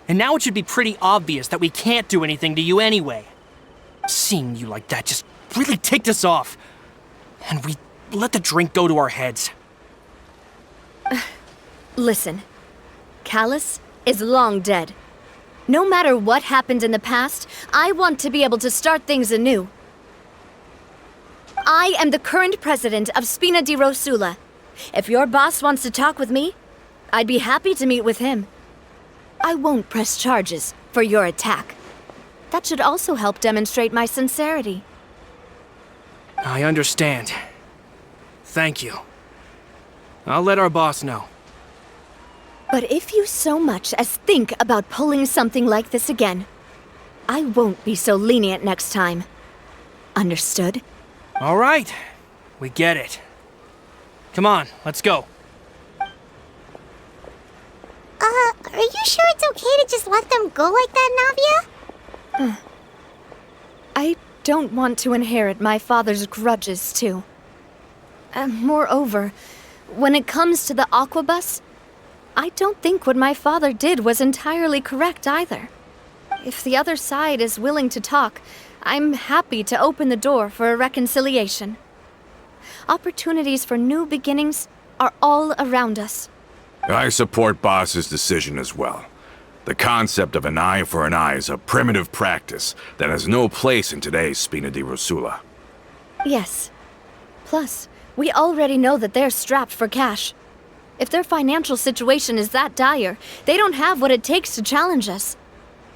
D: And now it should be pretty obvious that we can't do anything to you anyway. Seeing you like that just really ticked us off. And we let the drink go to our heads.
A: Listen, Callus is long dead. No matter what happened in the past, I want to be able to start things anew. I am the current president of Spina di Rosula. If your boss wants to talk with me, I'd be happy to meet with him. I won't press charges for your attack. That should also help demonstrate my sincerity.
D: I understand. Thank you. I'll let our boss know.
A: But if you so much as think about pulling something like this again, I won't be so lenient next time. Understood?
D: All right. We get it. Come on, let's go.
B: Are you sure it's okay to just let them go like that, Navia?
A: I don't want to inherit my father's grudges, too. Moreover, when it comes to the Aquabus, I don't think what my father did was entirely correct either. If the other side is willing to talk, I'm happy to open the door for a reconciliation. Opportunities for new beginnings are all around us.
F: I support Boss's decision as well. The concept of an eye for an eye is a primitive practice that has no place in today's Spina di Rosula.
A: Yes. Plus, we already know that they're strapped for cash. If their financial situation is that dire, they don't have what it takes to challenge us.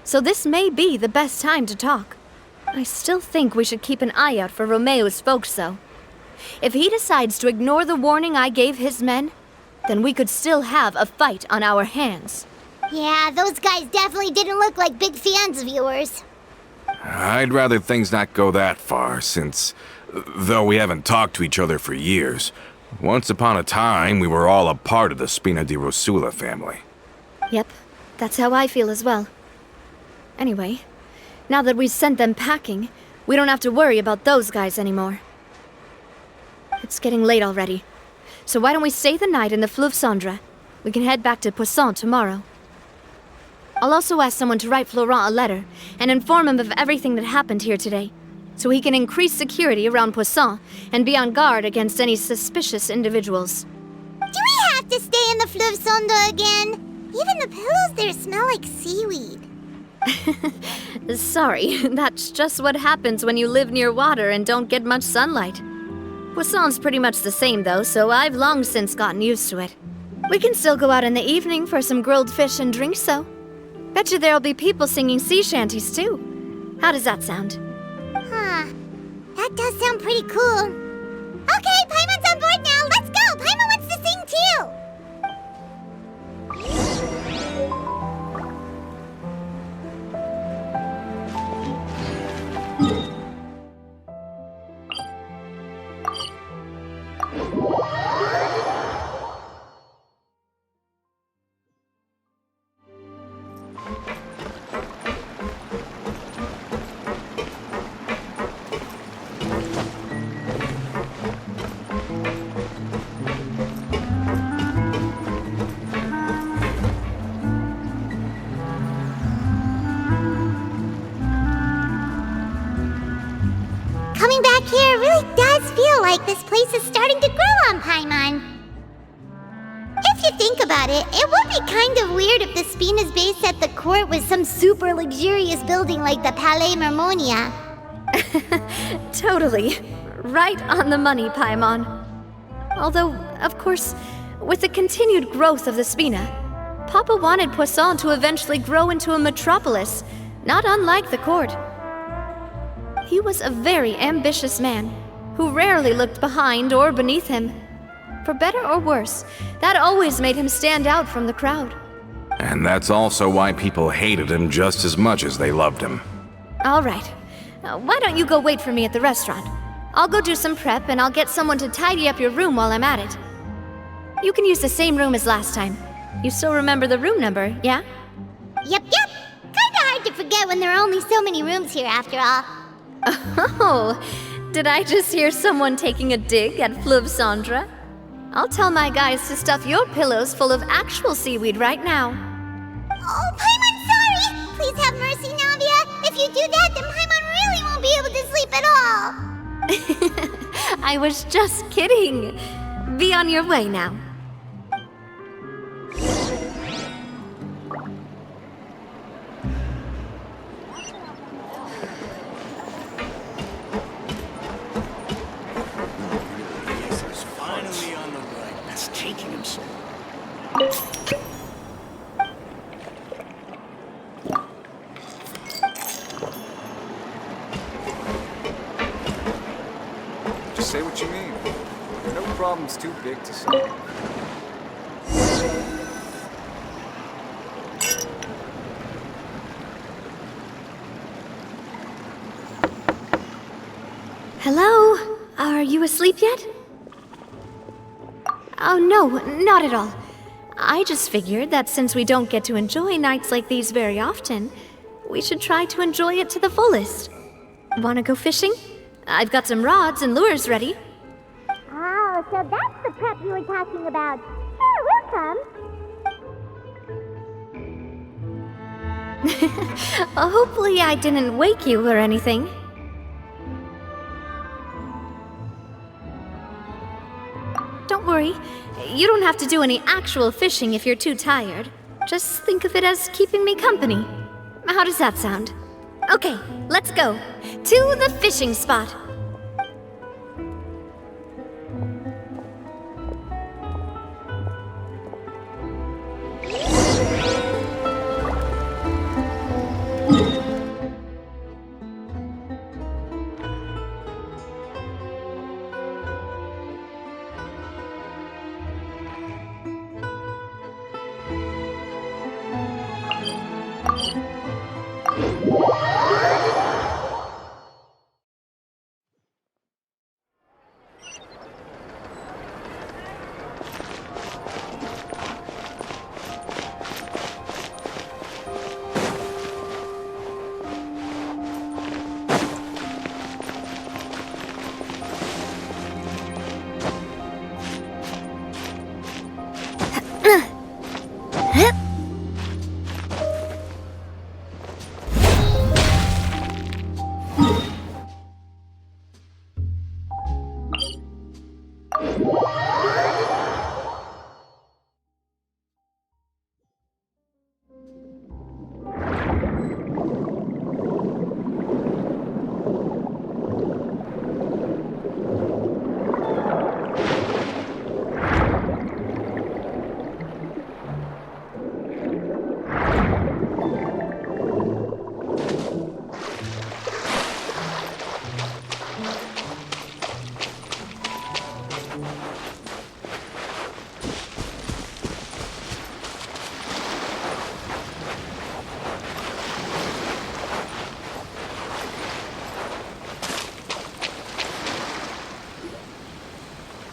A: So this may be the best time to talk. I still think we should keep an eye out for Romeo's folks, though. If he decides to ignore the warning I gave his men, then we could still have a fight on our hands.
B: Yeah, those guys definitely didn't look like big fans of yours.
F: I'd rather things not go that far, since, though we haven't talked to each other for years, once upon a time we were all a part of the Spina di Rosula family.
A: Yep, that's how I feel as well. Anyway, now that we've sent them packing, we don't have to worry about those guys anymore. It's getting late already, so why don't we stay the night in the Fleuve Cendre? We can head back to Poisson tomorrow. I'll also ask someone to write Florent a letter and inform him of everything that happened here today, so he can increase security around Poisson and be on guard against any suspicious individuals.
B: Do we have to stay in the Fleuve Cendre again? Even the pillows there smell like seaweed.
A: Sorry, that's just what happens when you live near water and don't get much sunlight. Poisson's pretty much the same though, so I've long since gotten used to it. We can still go out in the evening for some grilled fish and drinks though. Betcha there'll be people singing sea shanties too. How does that sound?
B: Huh. That does sound pretty cool. Okay, Paimon's on board now. Let's go. Paimon wants to sing too. Coming back here really does feel like this place is starting to grow on Paimon. If you think about it, it would be kind of weird if the Spina's base at the court was some super luxurious building like the Palais Marmonia.
A: Totally. Right on the money, Paimon. Although, of course, with the continued growth of the Spina, Papa wanted Poisson to eventually grow into a metropolis, not unlike the court. He was a very ambitious man, who rarely looked behind or beneath him. For better or worse, that always made him stand out from the crowd.
F: And that's also why people hated him just as much as they loved him.
A: All right. Why don't you go wait for me at the restaurant? I'll go do some prep and I'll get someone to tidy up your room while I'm at it. You can use the same room as last time. You still remember the room number, yeah?
B: Yep. Kinda hard to forget when there are only so many rooms here after all.
A: Oh, did I just hear someone taking a dig at Fleuve Cendre? I'll tell my guys to stuff your pillows full of actual seaweed right now.
B: Oh, Paimon, sorry! Please have mercy, Navia. If you do that, then Paimon really won't be able to sleep at all.
A: I was just kidding. Be on your way now.
H: Just say what you mean. No problem's too big to solve.
A: Hello? Are you asleep yet? Oh, no, not at all. I just figured that since we don't get to enjoy nights like these very often, we should try to enjoy it to the fullest. Wanna go fishing? I've got some rods and lures ready.
B: Oh, so that's the prep you were talking about. Sure, we'll come.
A: Hopefully I didn't wake you or anything. Don't worry, you don't have to do any actual fishing if you're too tired. Just think of it as keeping me company. How does that sound? Okay, let's go. To the fishing spot.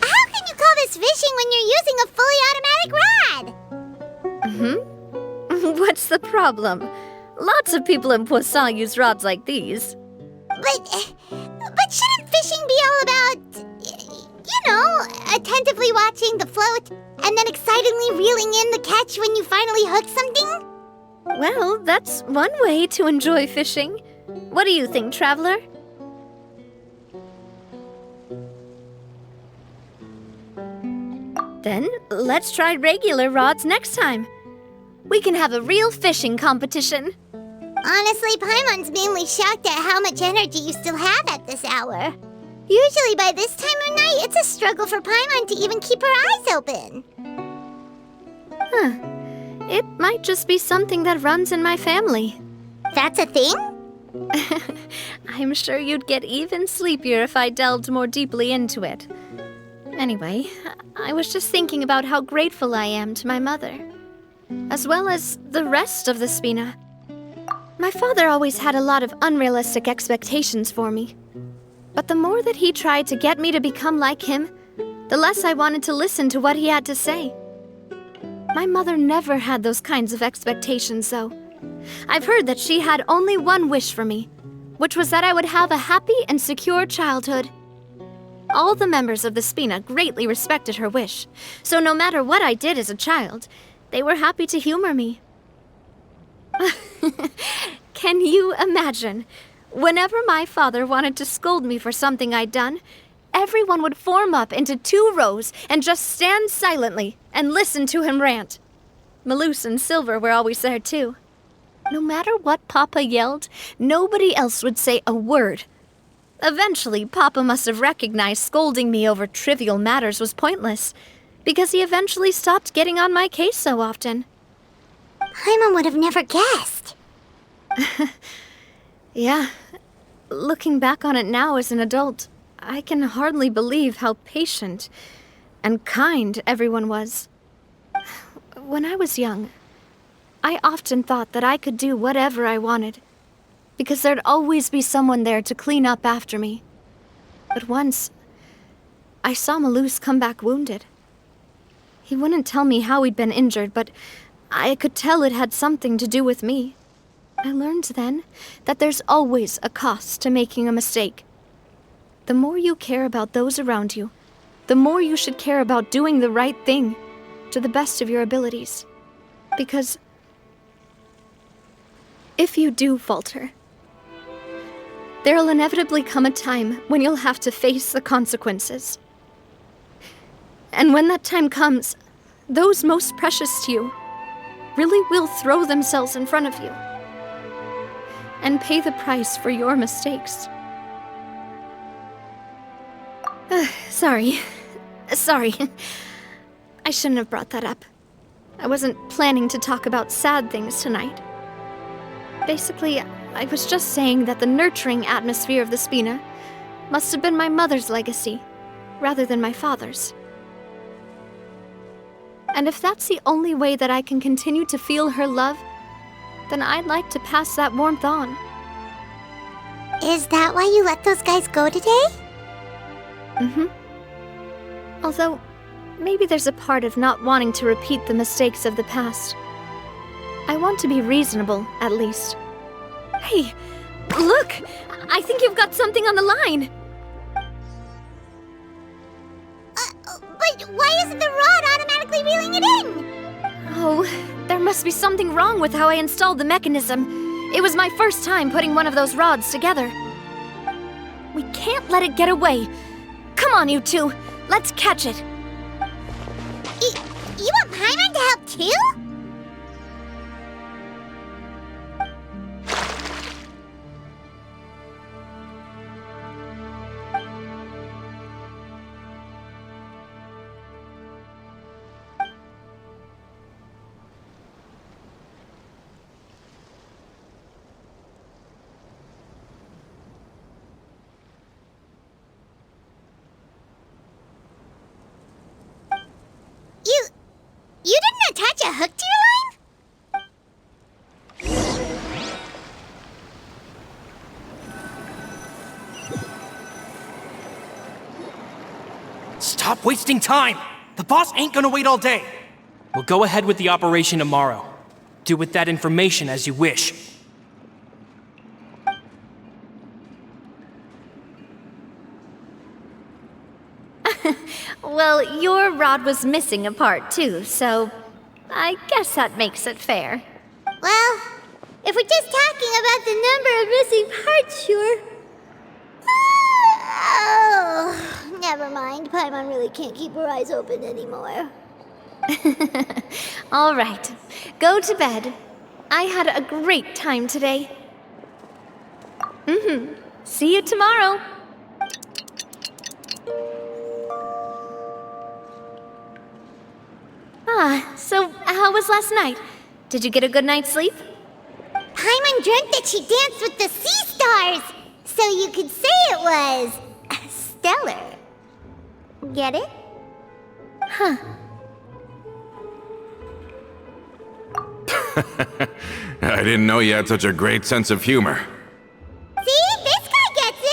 B: How can you call this fishing when you're using a fully automatic rod?
A: What's the problem? Lots of people in Poisson use rods like these.
B: But shouldn't fishing be all about, attentively watching the float and then excitedly reeling in the catch when you finally hook something?
A: Well, that's one way to enjoy fishing. What do you think, Traveler? Then, let's try regular rods next time. We can have a real fishing competition.
B: Honestly, Paimon's mainly shocked at how much energy you still have at this hour. Usually by this time of night, it's a struggle for Paimon to even keep her eyes open.
A: It might just be something that runs in my family.
B: That's a thing?
A: I'm sure you'd get even sleepier if I delved more deeply into it. Anyway, I was just thinking about how grateful I am to my mother, as well as the rest of the Spina. My father always had a lot of unrealistic expectations for me. But the more that he tried to get me to become like him, the less I wanted to listen to what he had to say. My mother never had those kinds of expectations, though. I've heard that she had only one wish for me, which was that I would have a happy and secure childhood. All the members of the Spina greatly respected her wish, so no matter what I did as a child, they were happy to humor me. Can you imagine? Whenever my father wanted to scold me for something I'd done, everyone would form up into 2 rows and just stand silently and listen to him rant. Malouse and Silver were always there too. No matter what Papa yelled, nobody else would say a word. Eventually, Papa must have recognized scolding me over trivial matters was pointless, because he eventually stopped getting on my case so often.
B: Paimon would have never guessed.
A: Yeah, looking back on it now as an adult, I can hardly believe how patient and kind everyone was. When I was young, I often thought that I could do whatever I wanted, because there'd always be someone there to clean up after me. But once, I saw Malouse come back wounded. He wouldn't tell me how he'd been injured, but I could tell it had something to do with me. I learned then that there's always a cost to making a mistake. The more you care about those around you, the more you should care about doing the right thing to the best of your abilities. Because if you do falter, there'll inevitably come a time when you'll have to face the consequences. And when that time comes, those most precious to you really will throw themselves in front of you and pay the price for your mistakes. Sorry. I shouldn't have brought that up. I wasn't planning to talk about sad things tonight. Basically, I was just saying that the nurturing atmosphere of the Spina must have been my mother's legacy, rather than my father's. And if that's the only way that I can continue to feel her love, then I'd like to pass that warmth on.
B: Is that why you let those guys go today?
A: Although, maybe there's a part of not wanting to repeat the mistakes of the past. I want to be reasonable, at least. Hey, look! I think you've got something on the line!
B: But why isn't the rod automatically reeling it in?
A: Oh, there must be something wrong with how I installed the mechanism. It was my first time putting one of those rods together. We can't let it get away. Come on, you two. Let's catch it.
B: You want Paimon to help too? You didn't attach a hook to your line?
D: Stop wasting time! The boss ain't gonna wait all day. We'll go ahead with the operation tomorrow. Do with that information as you wish.
A: Well, your rod was missing a part too, so I guess that makes it fair.
B: Well, if we're just talking about the number of missing parts, sure. Oh, never mind. Paimon really can't keep her eyes open anymore.
A: All right, go to bed. I had a great time today. See you tomorrow. So how was last night? Did you get a good night's sleep?
B: Paimon dreamt that she danced with the sea stars, so you could say it was stellar. Get it?
A: Huh.
F: I didn't know you had such a great sense of humor.
B: See? This guy gets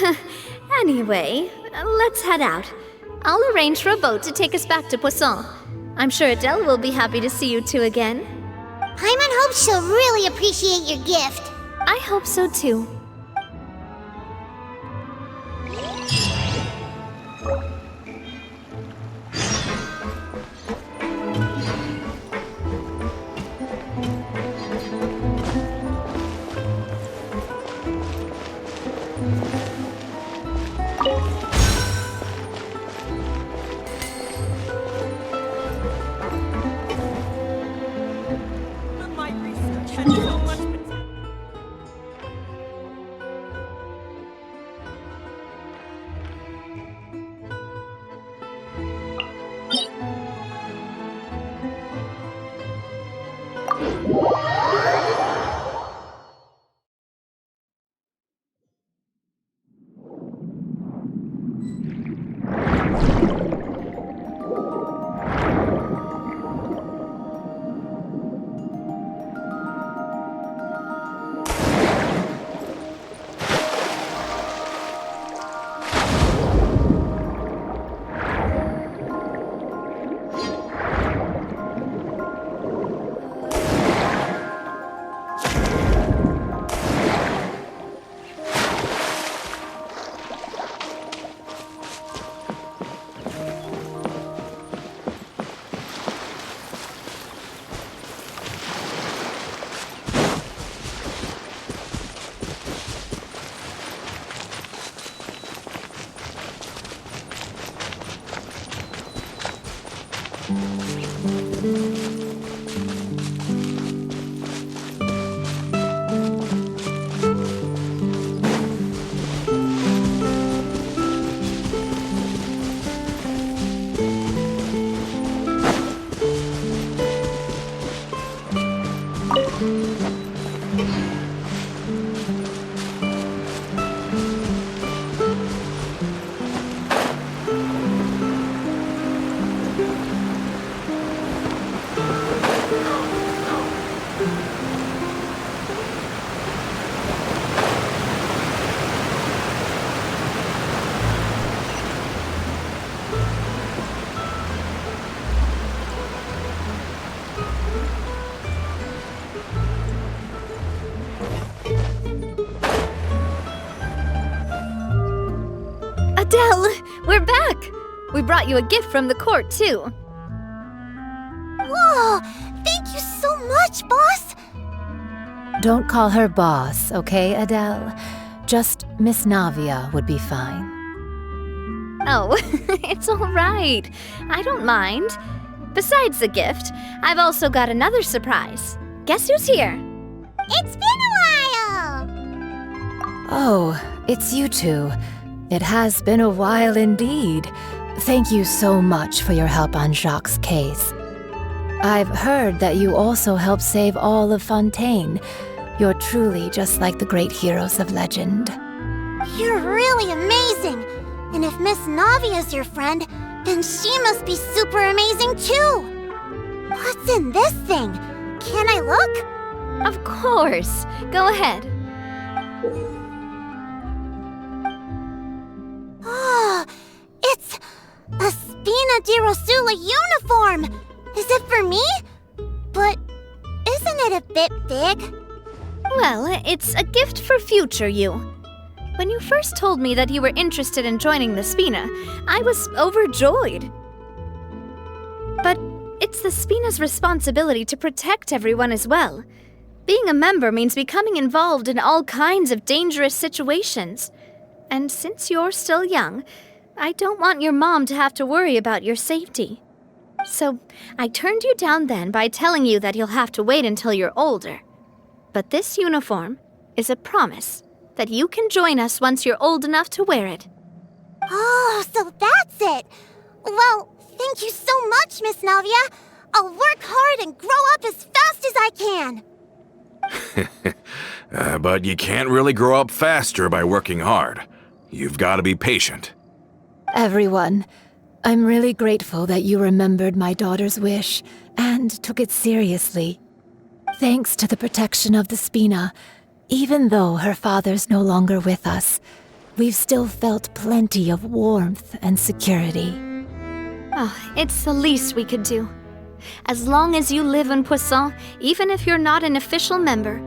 B: it!
A: Anyway, let's head out. I'll arrange for a boat to take us back to Poisson. I'm sure Adele will be happy to see you two again.
B: Paimon hopes she'll really appreciate your gift.
A: I hope so too. Adele, we're back! We brought you a gift from the court, too.
B: Whoa! Thank much, boss?
I: Don't call her boss, okay, Adele? Just Miss Navia would be fine.
A: Oh, it's all right. I don't mind. Besides the gift, I've also got another surprise. Guess who's here?
B: It's been a while!
I: Oh, it's you two. It has been a while indeed. Thank you so much for your help on Jacques' case. I've heard that you also helped save all of Fontaine. You're truly just like the great heroes of legend.
B: You're really amazing! And if Miss Navia's your friend, then she must be super amazing too! What's in this thing? Can I look?
A: Of course. Go ahead.
B: Oh, it's a Spina di Rosula uniform! Is it for me? But isn't it a bit big?
A: Well, it's a gift for future you. When you first told me that you were interested in joining the Spina, I was overjoyed. But it's the Spina's responsibility to protect everyone as well. Being a member means becoming involved in all kinds of dangerous situations. And since you're still young, I don't want your mom to have to worry about your safety. So I turned you down then by telling you that you'll have to wait until you're older. But this uniform is a promise that you can join us once you're old enough to wear it.
B: Oh, so that's it! Well, thank you so much, Miss Navia! I'll work hard and grow up as fast as I can!
F: But you can't really grow up faster by working hard. You've got to be patient.
I: Everyone, I'm really grateful that you remembered my daughter's wish and took it seriously. Thanks to the protection of the Spina, even though her father's no longer with us, we've still felt plenty of warmth and security.
A: Oh, it's the least we could do. As long as you live in Poisson, even if you're not an official member,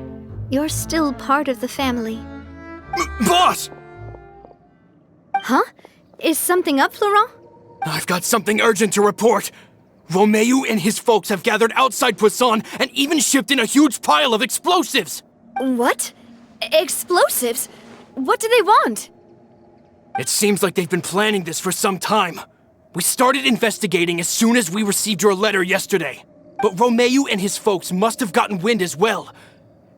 A: you're still part of the family.
D: Boss!
A: Huh? Is something up, Florent?
D: I've got something urgent to report. Romeu and his folks have gathered outside Poisson and even shipped in a huge pile of explosives.
A: What? Explosives? What do they want?
D: It seems like they've been planning this for some time. We started investigating as soon as we received your letter yesterday. But Romeu and his folks must have gotten wind as well,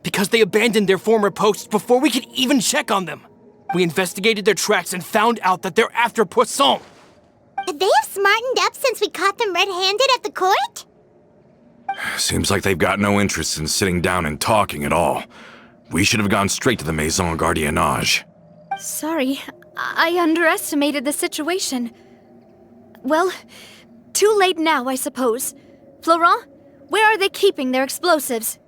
D: because they abandoned their former posts before we could even check on them. We investigated their tracks and found out that they're after Poisson.
B: Could they have smartened up since we caught them red-handed at the court?
F: Seems like they've got no interest in sitting down and talking at all. We should have gone straight to the Maison Gardiennage.
A: Sorry, I underestimated the situation. Well, too late now, I suppose. Florent, where are they keeping their explosives?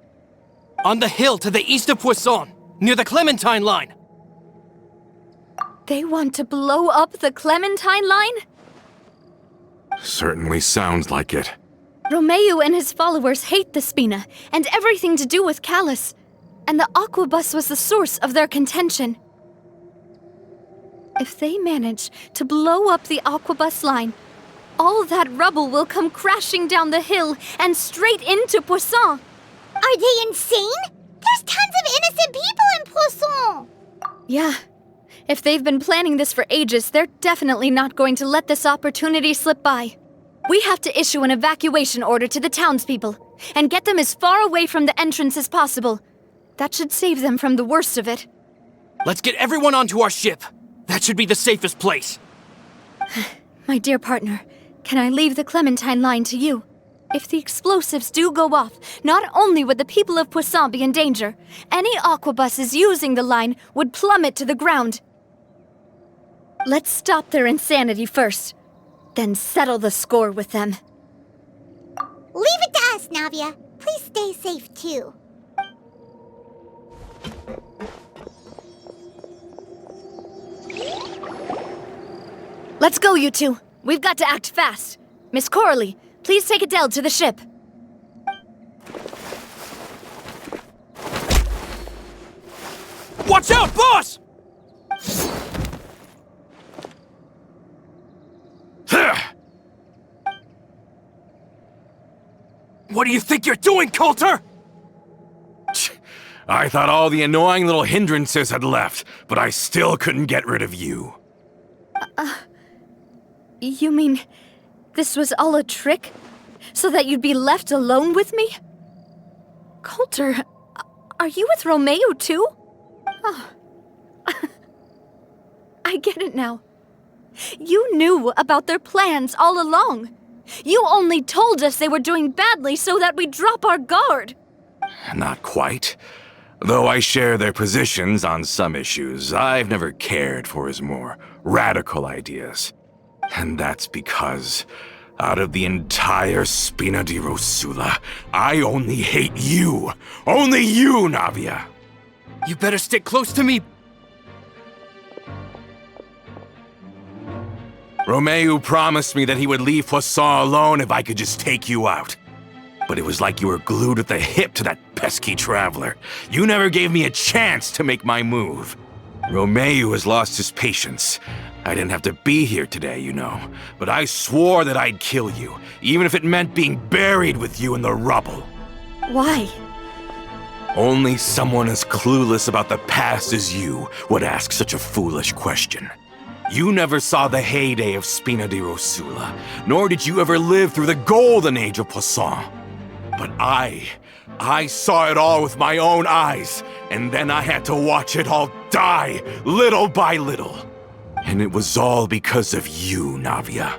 D: On the hill to the east of Poisson, near the Clementine line.
A: They want to blow up the Clementine line?
F: Certainly sounds like it.
A: Romeu and his followers hate the Spina and everything to do with Callus. And the Aquabus was the source of their contention. If they manage to blow up the Aquabus line, all that rubble will come crashing down the hill and straight into Poisson.
B: Are they insane? There's tons of innocent people in Poisson!
A: Yeah. If they've been planning this for ages, they're definitely not going to let this opportunity slip by. We have to issue an evacuation order to the townspeople and get them as far away from the entrance as possible. That should save them from the worst of it.
D: Let's get everyone onto our ship. That should be the safest place.
A: My dear partner, can I leave the Clementine line to you? If the explosives do go off, not only would the people of Poisson be in danger, any aquabuses using the line would plummet to the ground. Let's stop their insanity first, then settle the score with them.
B: Leave it to us, Navia. Please stay safe, too.
A: Let's go, you two. We've got to act fast. Miss Coralie, please take Adele to the ship.
D: Watch out, boss! What do you think you're doing, Coulter?
F: I thought all the annoying little hindrances had left, but I still couldn't get rid of you.
A: You mean this was all a trick? So that you'd be left alone with me? Coulter, are you with Romeo too? Oh. I get it now. You knew about their plans all along. You only told us they were doing badly so that we'd drop our guard.
F: Not quite. Though I share their positions on some issues, I've never cared for his more radical ideas. And that's because, out of the entire Spina di Rosula, I only hate you. Only you, Navia.
D: You better stick close to me.
F: Romeo promised me that he would leave Poisson alone if I could just take you out. But it was like you were glued at the hip to that pesky traveler. You never gave me a chance to make my move. Romeo has lost his patience. I didn't have to be here today, you know, but I swore that I'd kill you, even if it meant being buried with you in the rubble.
A: Why?
F: Only someone as clueless about the past as you would ask such a foolish question. You never saw the heyday of Spina di Rosula, nor did you ever live through the golden age of Poisson. But I saw it all with my own eyes, and then I had to watch it all die, little by little. And it was all because of you, Navia.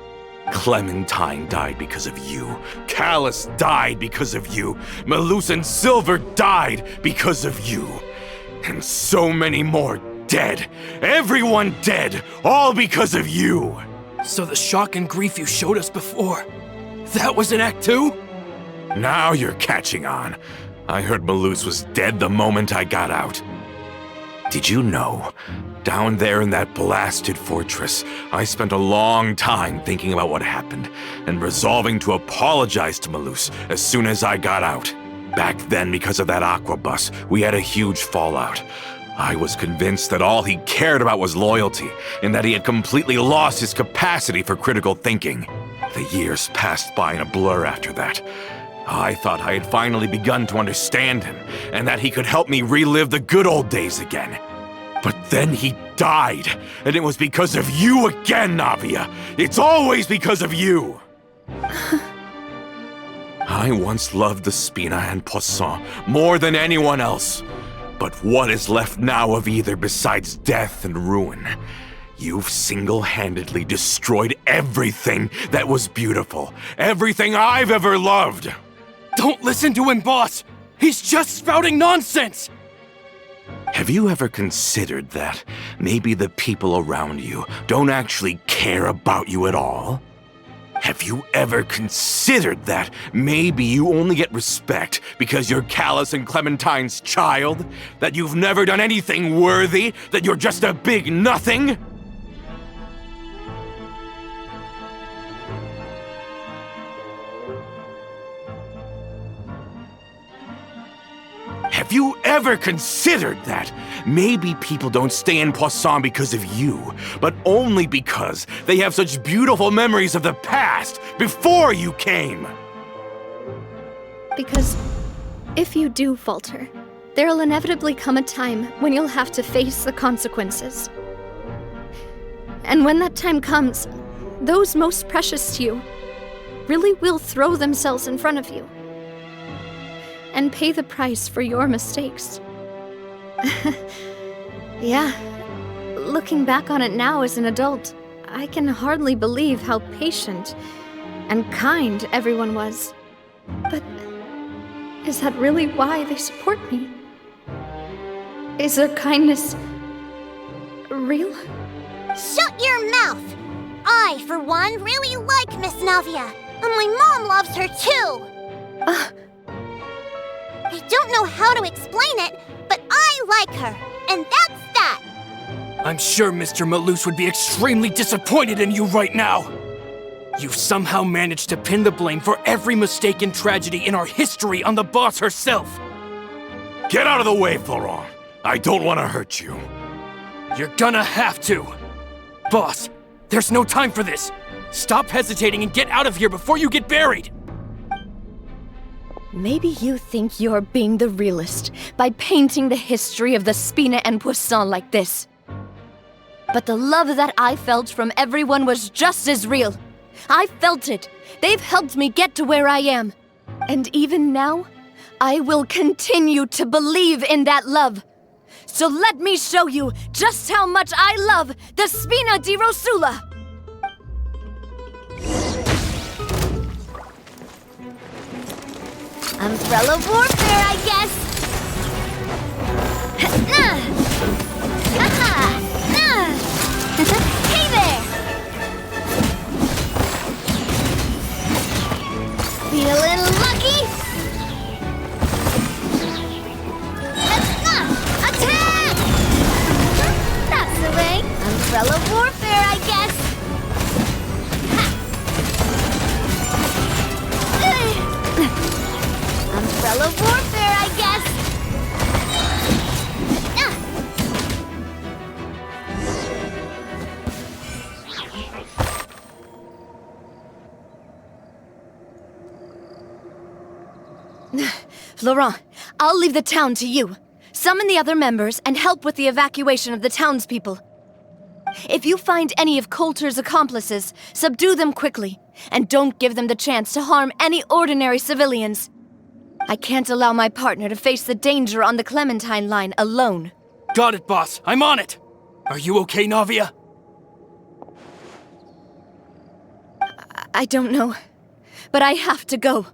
F: Clementine died because of you. Callus died because of you. Malus and Silver died because of you. And so many more dead. Everyone dead, all because of you.
D: So the shock and grief you showed us before, that was in Act 2?
F: Now you're catching on. I heard Malus was dead the moment I got out. Did you know? Down there in that blasted fortress, I spent a long time thinking about what happened and resolving to apologize to Malus as soon as I got out. Back then, because of that aqua bus, we had a huge fallout. I was convinced that all he cared about was loyalty, and that he had completely lost his capacity for critical thinking. The years passed by in a blur after that. I thought I had finally begun to understand him, and that he could help me relive the good old days again. But then he died, and it was because of you again, Navia! It's always because of you! I once loved the Spina and Poisson more than anyone else. But what is left now of either besides death and ruin? You've single-handedly destroyed everything that was beautiful. Everything I've ever loved!
D: Don't listen to him, boss! He's just spouting nonsense!
F: Have you ever considered that maybe the people around you don't actually care about you at all? Have you ever considered that maybe you only get respect because you're Callus and Clementine's child? That you've never done anything worthy? That you're just a big nothing? Have you ever considered that? Maybe people don't stay in Poisson because of you, but only because they have such beautiful memories of the past, before you came!
A: Because if you do falter, there'll inevitably come a time when you'll have to face the consequences. And when that time comes, those most precious to you really will throw themselves in front of you and pay the price for your mistakes. Yeah, looking back on it now as an adult, I can hardly believe how patient and kind everyone was. But is that really why they support me? Is their kindness real?
B: Shut your mouth! I, for one, really like Miss Navia, and my mom loves her too! I don't know how to explain it, but I like her, and that's that!
D: I'm sure Mr. Malus would be extremely disappointed in you right now! You've somehow managed to pin the blame for every mistake and tragedy in our history on the boss herself!
F: Get out of the way, Florent! I don't want to hurt you.
D: You're gonna have to! Boss, there's no time for this! Stop hesitating and get out of here before you get buried!
A: Maybe you think you're being the realist by painting the history of the Spina and Poisson like this. But the love that I felt from everyone was just as real. I felt it. They've helped me get to where I am. And even now, I will continue to believe in that love. So let me show you just how much I love the Spina di Rosula! Umbrella warfare, I guess! Hey there! Feeling lucky? Attack! That's the way. Umbrella warfare, I guess. Umbrella warfare, I guess. Laurent, I'll leave the town to you. Summon the other members and help with the evacuation of the townspeople. If you find any of Coulter's accomplices, subdue them quickly, and don't give them the chance to harm any ordinary civilians. I can't allow my partner to face the danger on the Clementine line alone.
D: Got it, boss. I'm on it. Are you okay, Navia?
A: I don't know, but I have to go.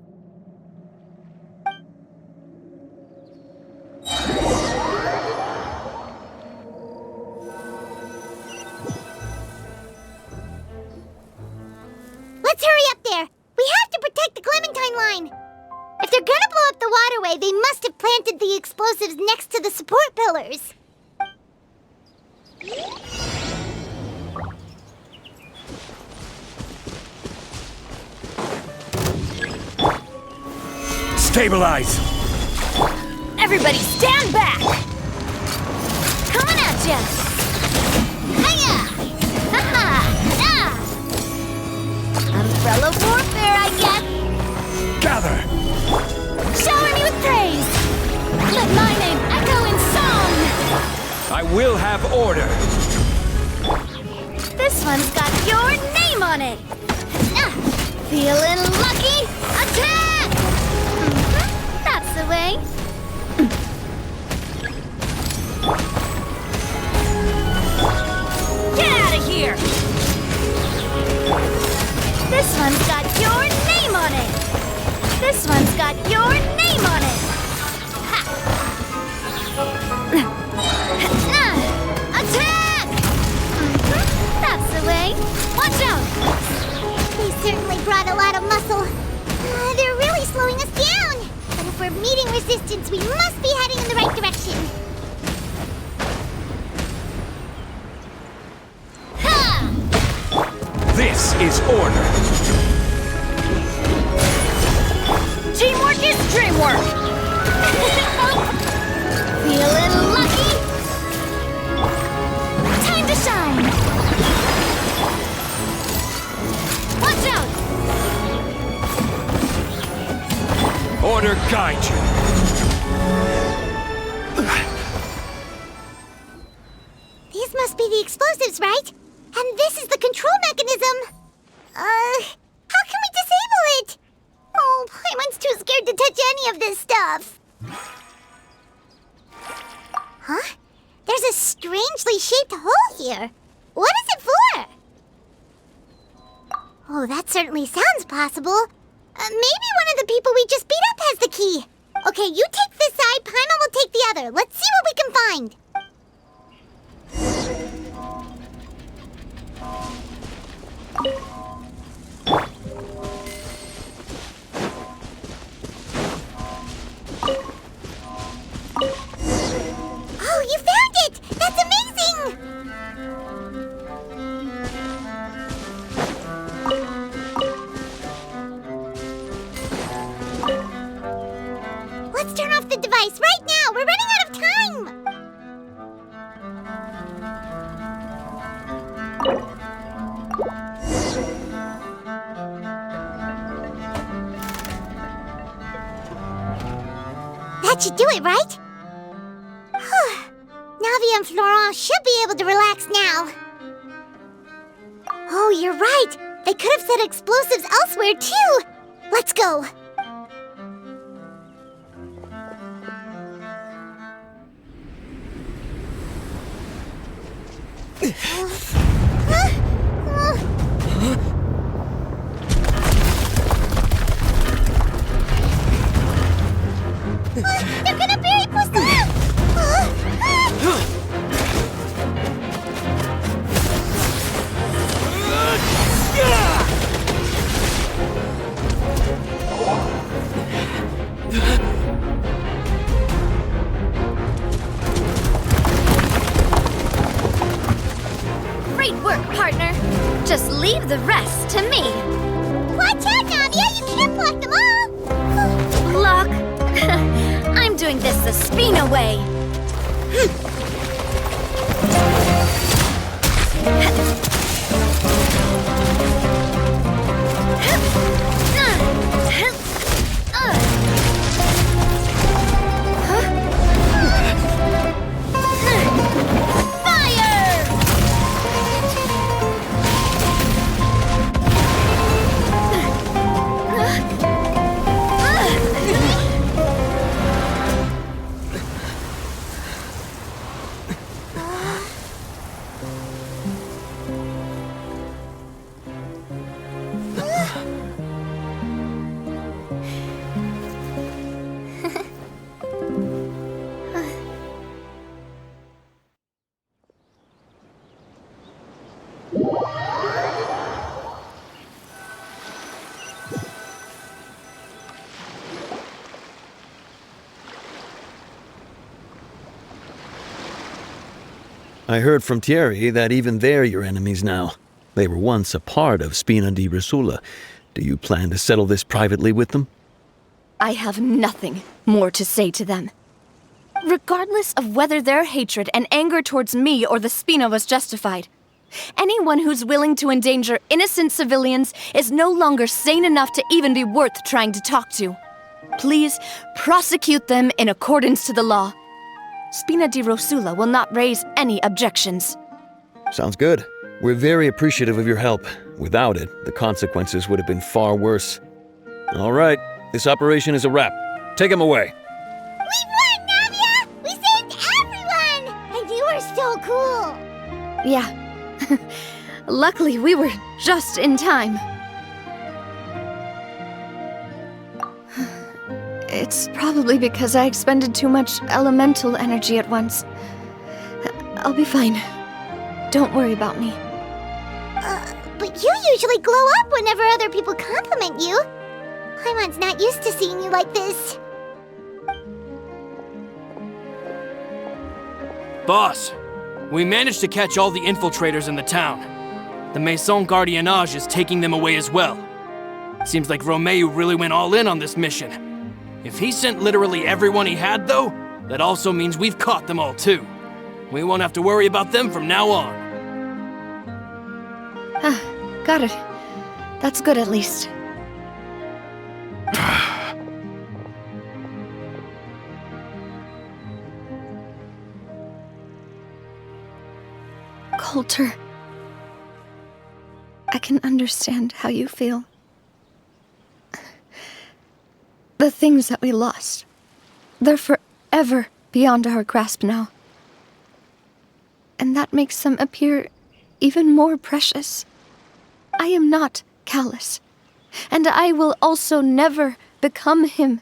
B: Let's hurry up there! We have to protect the Clementine line! If they're gonna blow up the waterway, they must have planted the explosives next to the support pillars.
G: Stabilize!
A: Everybody stand back! Coming at ya! Hiya! Ha-ha! Ah! Umbrella warfare, I guess!
G: Gather!
A: Shower me with praise! Let my name echo in song!
G: I will have order!
A: This one's got your name on it! Feeling lucky? Attack! That's the way. Get out of here! This one's got your name on it! This one's got your name on it! Ha! Attack! That's the way. Watch out!
B: They certainly brought a lot of muscle. They're really slowing us down. But if we're meeting resistance, we must be heading in the right direction.
A: Ha!
G: This is order!
A: Teamwork is dreamwork! Feeling lucky? Time to shine! Watch out!
G: Order guide you!
B: These must be the explosives, right? And this is the control mechanism. How can we disable it? Oh, Paimon's too scared to touch any of this stuff. Huh? There's a strangely shaped hole here. What is it for? Oh, that certainly sounds possible. Maybe one of the people we just beat up has the key. Okay, you take this side, Paimon will take the other. Let's see what we can find. Oh, you found it! That's amazing! Let's turn off the device right now! We're running out of time! That should do it, right? Navia and Florent should be able to relax now. Oh, you're right. They could have set explosives elsewhere, too. Let's go. They're gonna bury Poisson!
A: Great work, partner. Just leave the rest to me.
B: Watch out, Navia! You can't block them all!
A: Block? I'm doing this the Spina way.
J: I heard from Thierry that even they're your enemies now. They were once a part of Spina di Rosula. Do you plan to settle this privately with them?
A: I have nothing more to say to them. Regardless of whether their hatred and anger towards me or the Spina was justified, anyone who's willing to endanger innocent civilians is no longer sane enough to even be worth trying to talk to. Please prosecute them in accordance to the law. Spina di Rosula will not raise any objections.
J: Sounds good. We're very appreciative of your help. Without it, the consequences would have been far worse. All right, this operation is a wrap. Take him away.
B: We won, Navia! We saved everyone! And you were so cool!
A: Yeah. Luckily, we were just in time. It's probably because I expended too much elemental energy at once. I'll be fine. Don't worry about me.
B: But you usually glow up whenever other people compliment you. Paimon's not used to seeing you like this.
D: Boss, we managed to catch all the infiltrators in the town. The Maison Gardiennage is taking them away as well. Seems like Romeu really went all in on this mission. If he sent literally everyone he had, though, that also means we've caught them all, too. We won't have to worry about them from now on.
A: Got it. That's good, at least. Coulter, I can understand how you feel. The things that we lost, they're forever beyond our grasp now. And that makes them appear even more precious. I am not callous, and I will also never become him.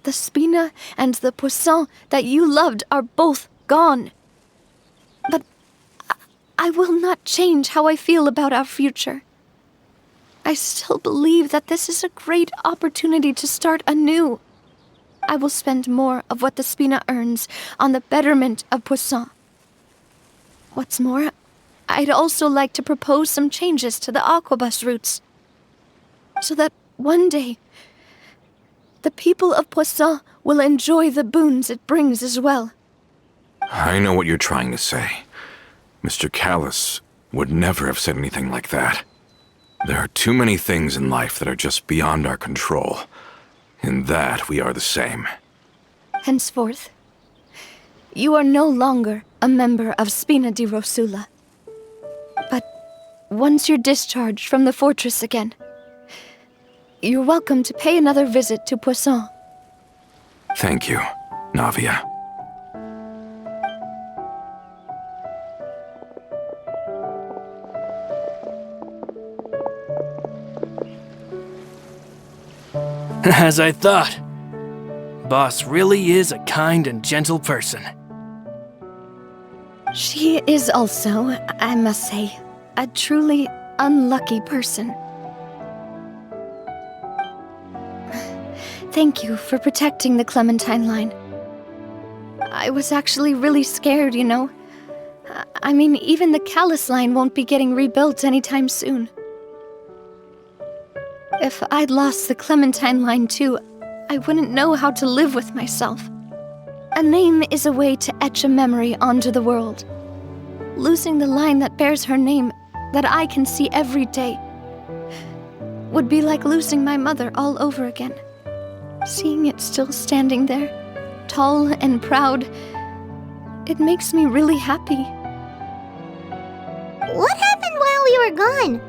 A: The Spina and the Poisson that you loved are both gone. But I will not change how I feel about our future. I still believe that this is a great opportunity to start anew. I will spend more of what the Spina earns on the betterment of Poisson. What's more, I'd also like to propose some changes to the Aquabus routes, so that one day, the people of Poisson will enjoy the boons it brings as well.
F: I know what you're trying to say. Mr. Callus would never have said anything like that. There are too many things in life that are just beyond our control. In that, we are the same.
A: Henceforth, you are no longer a member of Spina di Rosula. But once you're discharged from the fortress again, you're welcome to pay another visit to Poisson.
F: Thank you, Navia.
D: As I thought. Boss really is a kind and gentle person.
A: She is also, I must say, a truly unlucky person. Thank you for protecting the Clementine line. I was actually really scared, you know. I mean, even the Callus line won't be getting rebuilt anytime soon. If I'd lost the Clementine line too, I wouldn't know how to live with myself. A name is a way to etch a memory onto the world. Losing the line that bears her name, that I can see every day, would be like losing my mother all over again. Seeing it still standing there, tall and proud, it makes me really happy.
B: What happened while we were gone?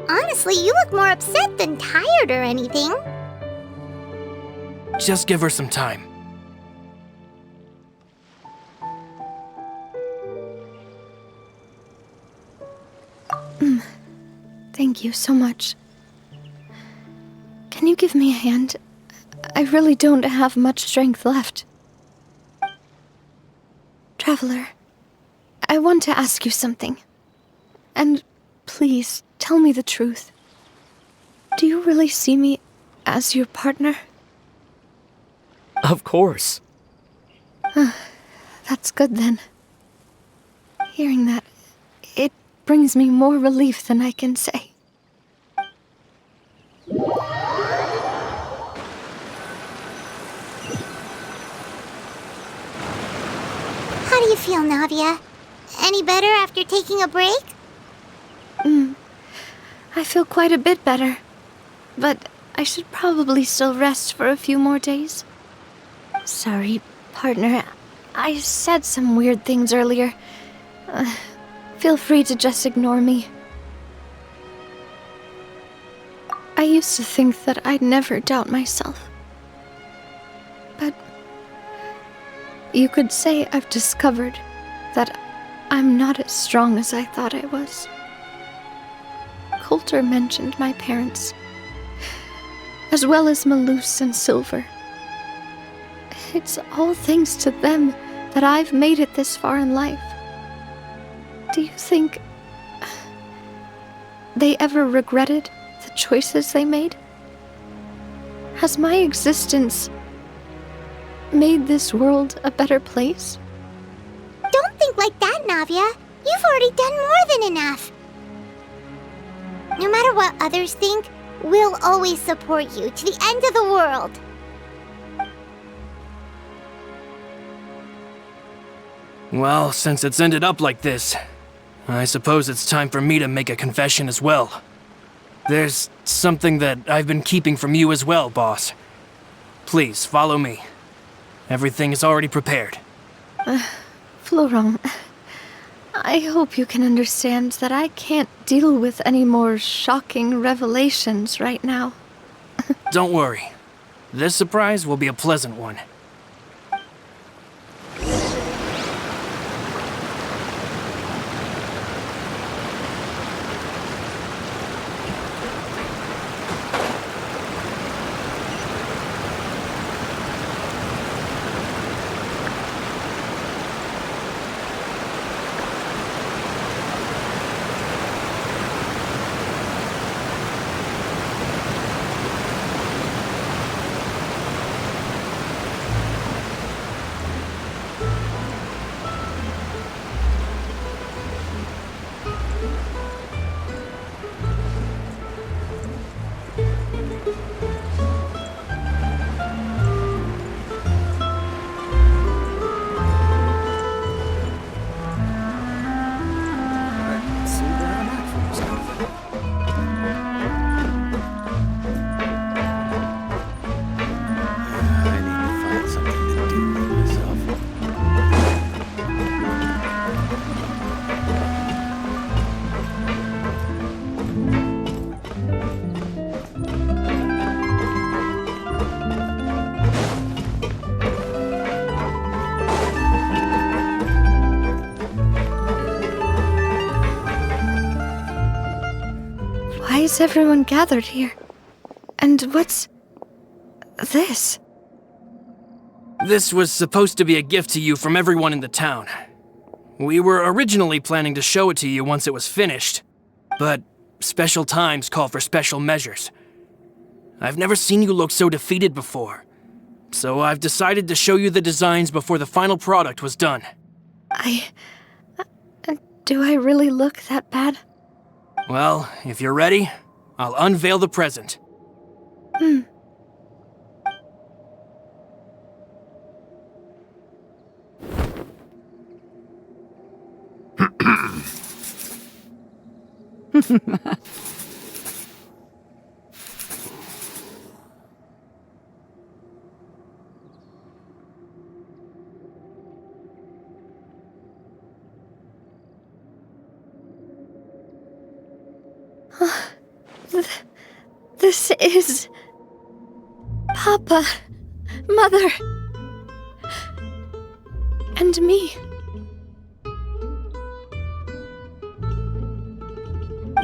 B: Honestly, you look more upset than tired or anything.
D: Just give her some time.
A: Thank you so much. Can you give me a hand? I really don't have much strength left. Traveler, I want to ask you something. And please, tell me the truth. Do you really see me as your partner?
D: Of course.
A: That's good then. Hearing that, it brings me more relief than I can say.
B: How do you feel, Navia? Any better after taking a break?
A: I feel quite a bit better. But I should probably still rest for a few more days. Sorry, partner. I said some weird things earlier. Feel free to just ignore me. I used to think that I'd never doubt myself. But you could say I've discovered that I'm not as strong as I thought I was. Coulter mentioned my parents, as well as Malus and Silver. It's all thanks to them that I've made it this far in life. Do you think they ever regretted the choices they made? Has my existence made this world a better place?
B: Don't think like that, Navia. You've already done more than enough. No matter what others think, we'll always support you to the end of the world.
D: Well, since it's ended up like this, I suppose it's time for me to make a confession as well. There's something that I've been keeping from you as well, boss. Please, follow me. Everything is already prepared.
A: Florent, I hope you can understand that I can't deal with any more shocking revelations right now.
D: Don't worry. This surprise will be a pleasant one.
A: is everyone gathered here? And what's this?
D: This was supposed to be a gift to you from everyone in the town. We were originally planning to show it to you once it was finished, but special times call for special measures. I've never seen you look so defeated before, so I've decided to show you the designs before the final product was done.
A: Do I really look that bad?
D: Well, if you're ready, I'll unveil the present.
A: This is... Papa, Mother, and me.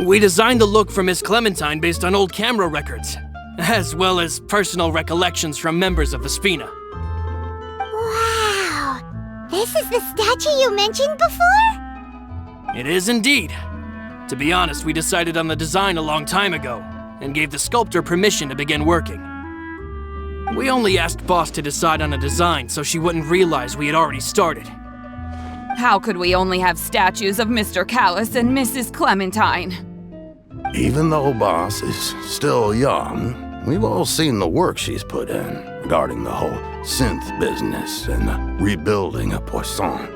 D: We designed the look for Miss Clementine based on old camera records, as well as personal recollections from members of the Spina.
B: Wow! This is the statue you mentioned before?
D: It is indeed. To be honest, we decided on the design a long time ago, and gave the sculptor permission to begin working. We only asked Boss to decide on a design so she wouldn't realize we had already started.
K: How could we only have statues of Mr. Callus and Mrs. Clementine?
L: Even though Boss is still young, we've all seen the work she's put in regarding the whole synth business and the rebuilding of Poisson.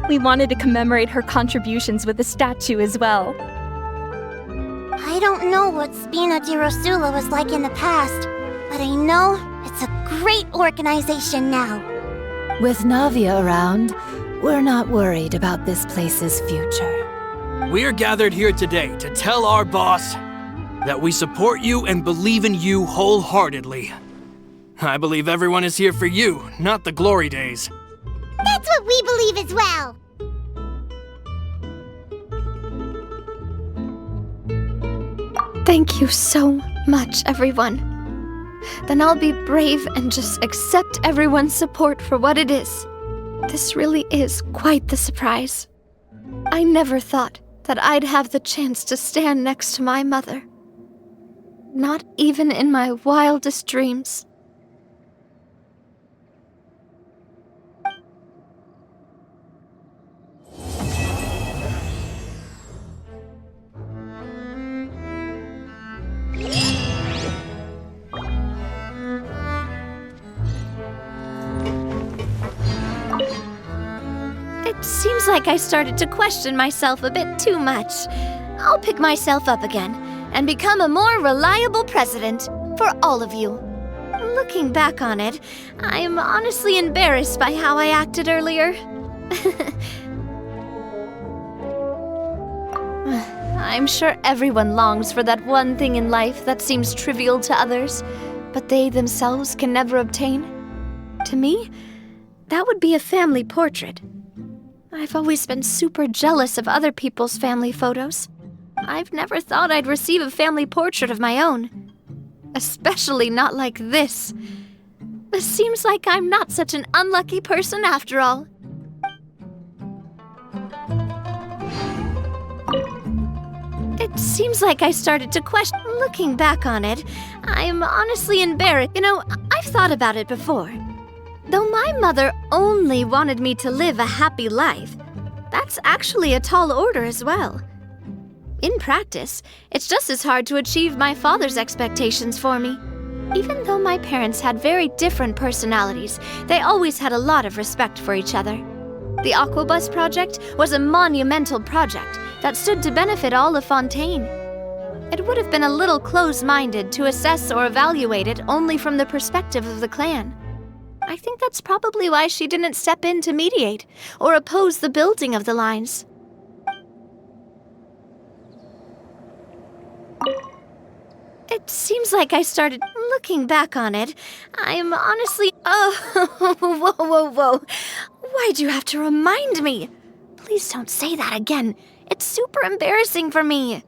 M: We wanted to commemorate her contributions with a statue as well.
B: I don't know what Spina di Rosula was like in the past, but I know it's a great organization now.
I: With Navia around, we're not worried about this place's future.
D: We're gathered here today to tell our boss that we support you and believe in you wholeheartedly. I believe everyone is here for you, not the glory days.
B: That's what we believe as well!
A: Thank you so much, everyone. Then I'll be brave and just accept everyone's support for what it is. This really is quite the surprise. I never thought that I'd have the chance to stand next to my mother. Not even in my wildest dreams. It seems like I started to question myself a bit too much. I'll pick myself up again and become a more reliable president for all of you. Looking back on it, I'm honestly embarrassed by how I acted earlier. I'm sure everyone longs for that one thing in life that seems trivial to others, but they themselves can never obtain. To me, that would be a family portrait. I've always been super jealous of other people's family photos. I've never thought I'd receive a family portrait of my own. Especially not like this. It seems like I'm not such an unlucky person after all. It seems like I started to question. Looking back on it, I'm honestly embarrassed. You know, I've thought about it before. Though my mother only wanted me to live a happy life, that's actually a tall order as well. In practice, it's just as hard to achieve my father's expectations for me. Even though my parents had very different personalities, they always had a lot of respect for each other. The Aquabus project was a monumental project that stood to benefit all of Fontaine. It would have been a little close-minded to assess or evaluate it only from the perspective of the clan. I think that's probably why she didn't step in to mediate or oppose the building of the lines. It seems like I started looking back on it. I'm honestly... Oh, whoa. Why'd you have to remind me? Please don't say that again. It's super embarrassing for me.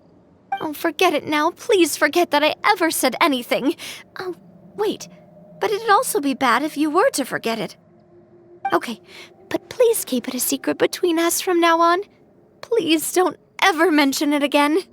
A: Oh, forget it now. Please forget that I ever said anything. Oh, wait. But it'd also be bad if you were to forget it. Okay, but please keep it a secret between us from now on. Please don't ever mention it again.